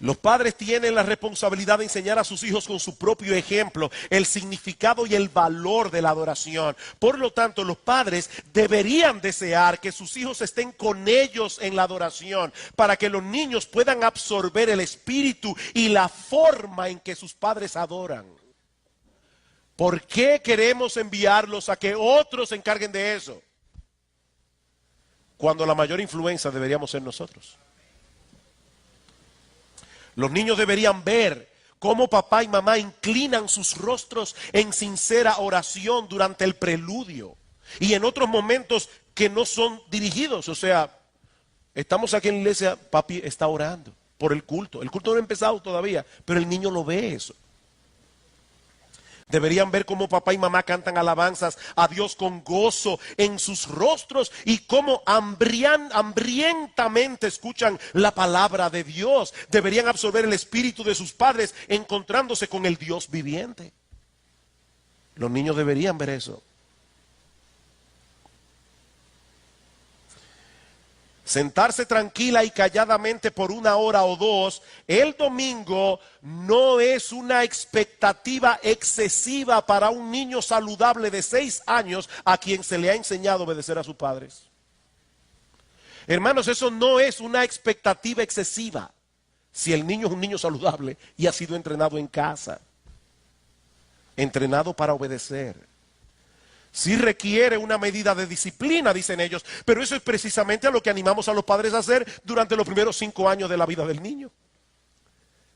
Los padres tienen la responsabilidad de enseñar a sus hijos con su propio ejemplo el significado y el valor de la adoración. Por lo tanto, los padres deberían desear que sus hijos estén con ellos en la adoración para que los niños puedan absorber el espíritu y la forma en que sus padres adoran. ¿Por qué queremos enviarlos a que otros se encarguen de eso? Cuando la mayor influencia deberíamos ser nosotros. Los niños deberían ver cómo papá y mamá inclinan sus rostros en sincera oración durante el preludio y en otros momentos que no son dirigidos. O sea, estamos aquí en la iglesia, papi está orando por el culto. El culto no ha empezado todavía, pero el niño lo ve eso. Deberían ver cómo papá y mamá cantan alabanzas a Dios con gozo en sus rostros y cómo hambrientamente escuchan la palabra de Dios. Deberían absorber el espíritu de sus padres encontrándose con el Dios viviente. Los niños deberían ver eso. sentarse tranquila y calladamente por 1 hora o 2, el domingo no es una expectativa excesiva para un niño saludable de 6 años a quien se le ha enseñado a obedecer a sus padres. Hermanos, eso no es una expectativa excesiva si el niño es un niño saludable y ha sido entrenado en casa, entrenado para obedecer. Sí requiere una medida de disciplina, dicen ellos, pero eso es precisamente a lo que animamos a los padres a hacer durante los primeros 5 años de la vida del niño.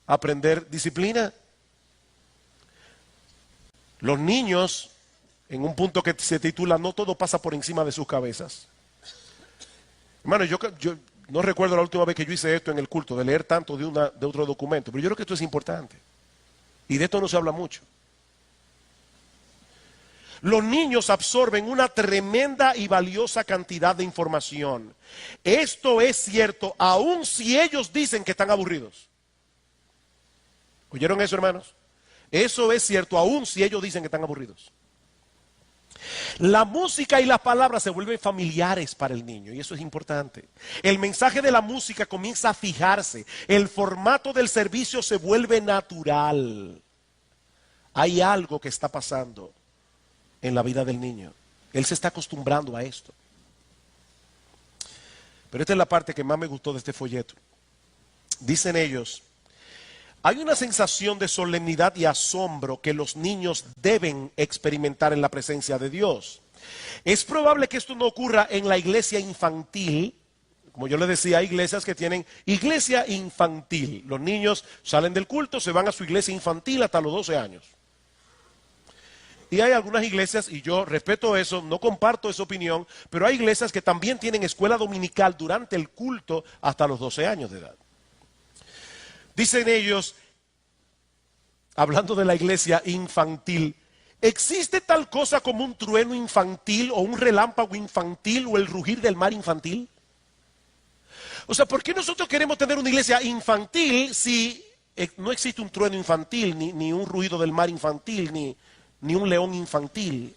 Aprender disciplina. Los niños, en un punto que se titula "No todo pasa por encima de sus cabezas". Hermano, yo no recuerdo la última vez que yo hice esto en el culto, de leer tanto de otro documento, pero yo creo que esto es importante. Y de esto no se habla mucho. Los niños absorben una tremenda y valiosa cantidad de información. Esto es cierto, aun si ellos dicen que están aburridos. ¿Oyeron eso, hermanos? Eso es cierto, aun si ellos dicen que están aburridos. La música y las palabras se vuelven familiares para el niño y eso es importante. El mensaje de la música comienza a fijarse. El formato del servicio se vuelve natural. Hay algo que está pasando en la vida del niño. Él se está acostumbrando a esto. Pero esta es la parte que más me gustó de este folleto. Dicen ellos: hay una sensación de solemnidad y asombro que los niños deben experimentar en la presencia de Dios. Es probable que esto no ocurra en la iglesia infantil. Como yo les decía, hay iglesias que tienen iglesia infantil. Los niños salen del culto, se van a su iglesia infantil hasta los 12 años. Y hay algunas iglesias, y yo respeto eso, no comparto esa opinión, pero hay iglesias que también tienen escuela dominical durante el culto hasta los 12 años de edad. Dicen ellos, hablando de la iglesia infantil, ¿existe tal cosa como un trueno infantil o un relámpago infantil o el rugir del mar infantil? O sea, ¿por qué nosotros queremos tener una iglesia infantil si no existe un trueno infantil, ni un ruido del mar infantil, ni un león infantil?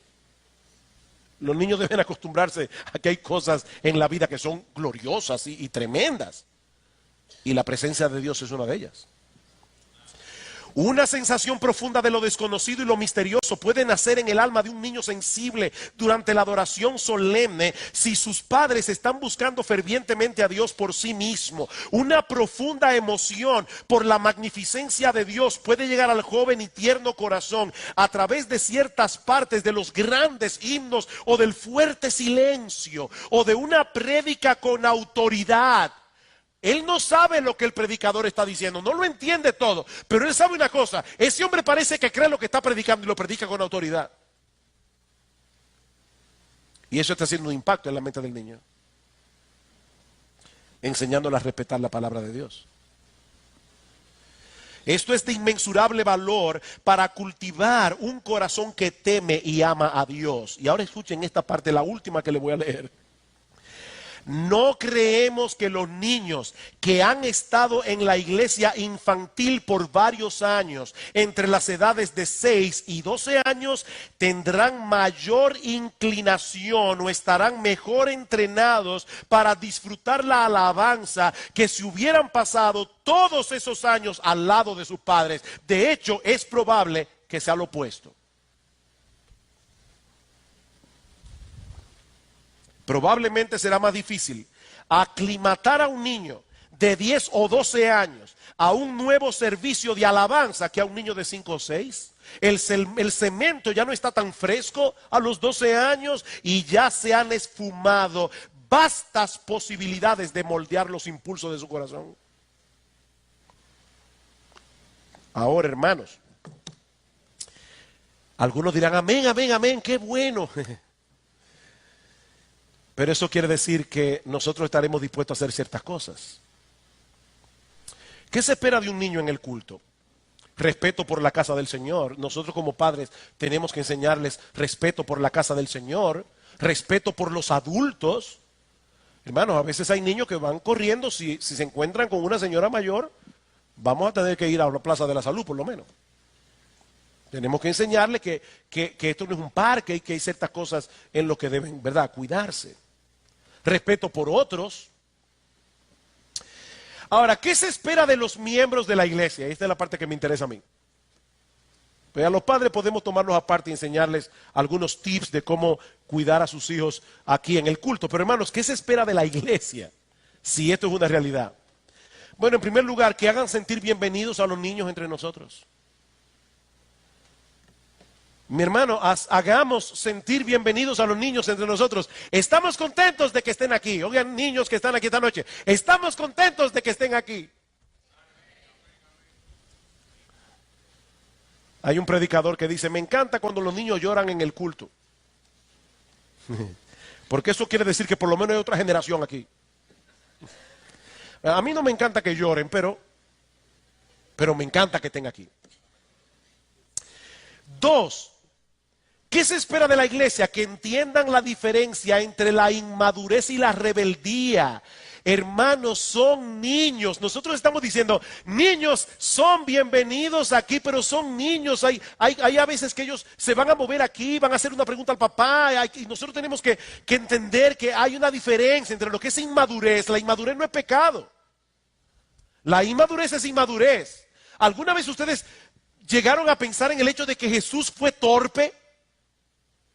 Los niños deben acostumbrarse a que hay cosas en la vida que son gloriosas y tremendas. Y la presencia de Dios es una de ellas. Una sensación profunda de lo desconocido y lo misterioso puede nacer en el alma de un niño sensible durante la adoración solemne si sus padres están buscando fervientemente a Dios por sí mismo. Una profunda emoción por la magnificencia de Dios puede llegar al joven y tierno corazón a través de ciertas partes de los grandes himnos o del fuerte silencio o de una prédica con autoridad. Él no sabe lo que el predicador está diciendo, no lo entiende todo, pero él sabe una cosa: ese hombre parece que cree lo que está predicando y lo predica con autoridad. Y eso está haciendo un impacto en la mente del niño, enseñándole a respetar la palabra de Dios. Esto es de inmensurable valor para cultivar un corazón que teme y ama a Dios. Y ahora escuchen esta parte, la última que le voy a leer. No creemos que los niños que han estado en la iglesia infantil por varios años, entre las edades de 6 y 12 años, tendrán mayor inclinación o estarán mejor entrenados para disfrutar la alabanza que si hubieran pasado todos esos años al lado de sus padres. De hecho, es probable que sea lo opuesto. Probablemente será más difícil aclimatar a un niño de 10 o 12 años a un nuevo servicio de alabanza que a un niño de 5 o 6. El cemento ya no está tan fresco a los 12 años y ya se han esfumado vastas posibilidades de moldear los impulsos de su corazón. Ahora, hermanos, algunos dirán: amén, amén, amén, qué bueno. Pero eso quiere decir que nosotros estaremos dispuestos a hacer ciertas cosas. ¿Qué se espera de un niño en el culto? Respeto por la casa del Señor. Nosotros como padres tenemos que enseñarles respeto por la casa del Señor, respeto por los adultos. Hermanos, a veces hay niños que van corriendo, si se encuentran con una señora mayor, vamos a tener que ir a la Plaza de la Salud por lo menos. Tenemos que enseñarles que esto no es un parque y que hay ciertas cosas en lo que deben, ¿verdad?, cuidarse. Respeto por otros. Ahora, ¿qué se espera de los miembros de la iglesia? Esta es la parte que me interesa a mí. Pues a los padres podemos tomarlos aparte y enseñarles algunos tips de cómo cuidar a sus hijos aquí en el culto. Pero hermanos, ¿qué se espera de la iglesia si esto es una realidad? Bueno, en primer lugar, que hagan sentir bienvenidos a los niños entre nosotros. Mi hermano, hagamos sentir bienvenidos a los niños entre nosotros. Estamos contentos de que estén aquí. Oigan, niños que están aquí esta noche, estamos contentos de que estén aquí. Hay un predicador que dice, me encanta cuando los niños lloran en el culto. Porque eso quiere decir que por lo menos hay otra generación aquí. A mí no me encanta que lloren, pero me encanta que estén aquí. 2, ¿qué se espera de la iglesia? Que entiendan la diferencia entre la inmadurez y la rebeldía. Hermanos, son niños. Nosotros estamos diciendo, niños son bienvenidos aquí, pero son niños. Hay a veces que ellos se van a mover aquí, van a hacer una pregunta al papá. Y nosotros tenemos que entender que hay una diferencia entre lo que es inmadurez. La inmadurez no es pecado. La inmadurez es inmadurez. ¿Alguna vez ustedes llegaron a pensar en el hecho de que Jesús fue torpe?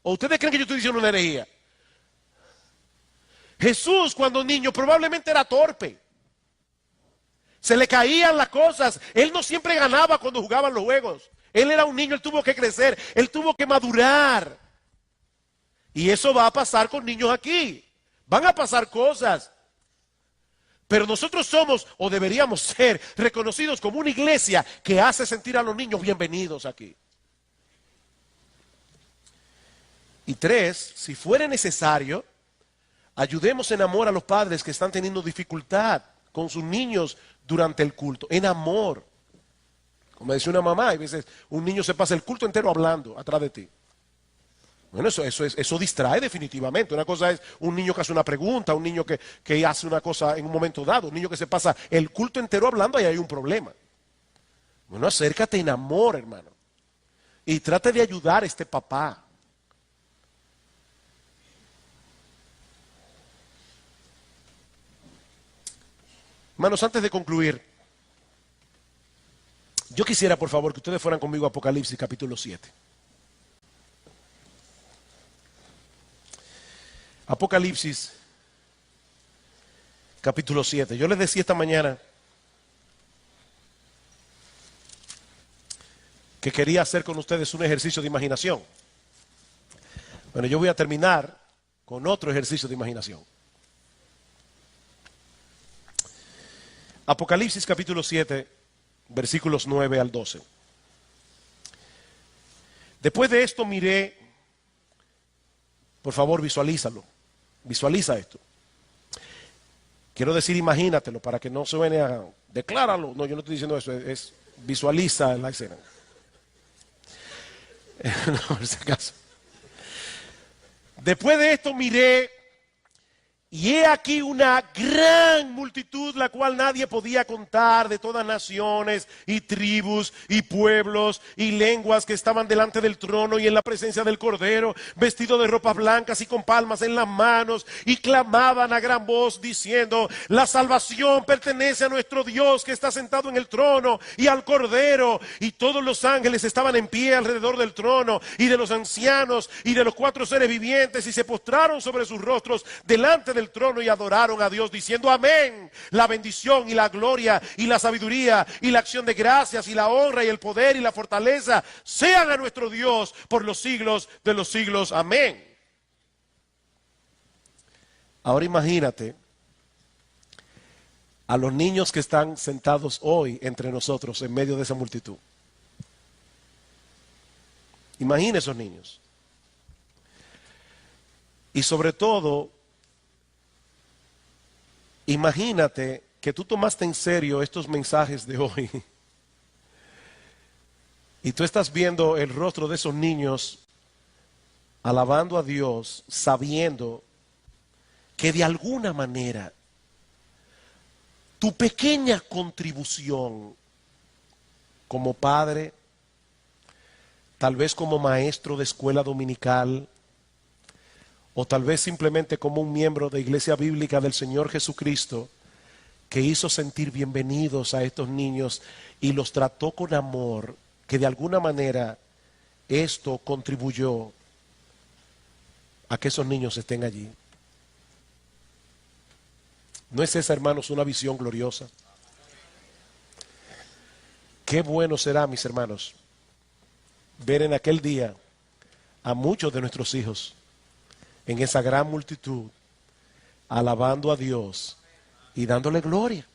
¿O ustedes creen que yo estoy diciendo una herejía? Jesús cuando niño probablemente era torpe. Se le caían las cosas. Él no siempre ganaba cuando jugaban los juegos. Él era un niño, él tuvo que crecer, él tuvo que madurar. Y eso va a pasar con niños aquí. Van a pasar cosas. Pero nosotros somos, o deberíamos ser, reconocidos como una iglesia que hace sentir a los niños bienvenidos aquí. Y 3, si fuera necesario, ayudemos en amor a los padres que están teniendo dificultad con sus niños durante el culto. En amor. Como decía una mamá, a veces un niño se pasa el culto entero hablando atrás de ti. Bueno, eso distrae definitivamente. Una cosa es un niño que hace una pregunta, un niño que hace una cosa en un momento dado, un niño que se pasa el culto entero hablando, ahí hay un problema. Bueno, acércate en amor, hermano. Y trate de ayudar a este papá. Hermanos, antes de concluir, yo quisiera por favor que ustedes fueran conmigo a Apocalipsis capítulo 7. Apocalipsis capítulo 7. Yo les decía esta mañana que quería hacer con ustedes un ejercicio de imaginación. Bueno, yo voy a terminar con otro ejercicio de imaginación. Apocalipsis capítulo 7, versículos 9 al 12. Después de esto miré, por favor visualízalo, visualiza esto. Quiero decir imagínatelo para que no suene a decláralo. No, yo no estoy diciendo eso, es visualiza la escena. No, por si acaso. Después de esto miré, y he aquí una gran multitud, la cual nadie podía contar, de todas naciones y tribus y pueblos y lenguas que estaban delante del trono y en la presencia del Cordero, vestidos de ropas blancas y con palmas en las manos, y clamaban a gran voz diciendo: la salvación pertenece a nuestro Dios que está sentado en el trono y al Cordero. Y todos los ángeles estaban en pie alrededor del trono y de los ancianos y de los 4 seres vivientes, y se postraron sobre sus rostros delante del trono y adoraron a Dios diciendo: amén. La bendición y la gloria y la sabiduría y la acción de gracias y la honra y el poder y la fortaleza sean a nuestro Dios por los siglos de los siglos. Amén. Ahora imagínate a los niños que están sentados hoy entre nosotros en medio de esa multitud. Imagina esos niños. Y sobre todo, imagínate que tú tomaste en serio estos mensajes de hoy y tú estás viendo el rostro de esos niños alabando a Dios, sabiendo que de alguna manera tu pequeña contribución como padre, tal vez como maestro de escuela dominical, o tal vez simplemente como un miembro de Iglesia Bíblica del Señor Jesucristo, que hizo sentir bienvenidos a estos niños y los trató con amor, que de alguna manera esto contribuyó a que esos niños estén allí. ¿No es esa, hermanos, una visión gloriosa? Qué bueno será, mis hermanos, ver en aquel día a muchos de nuestros hijos en esa gran multitud alabando a Dios y dándole gloria.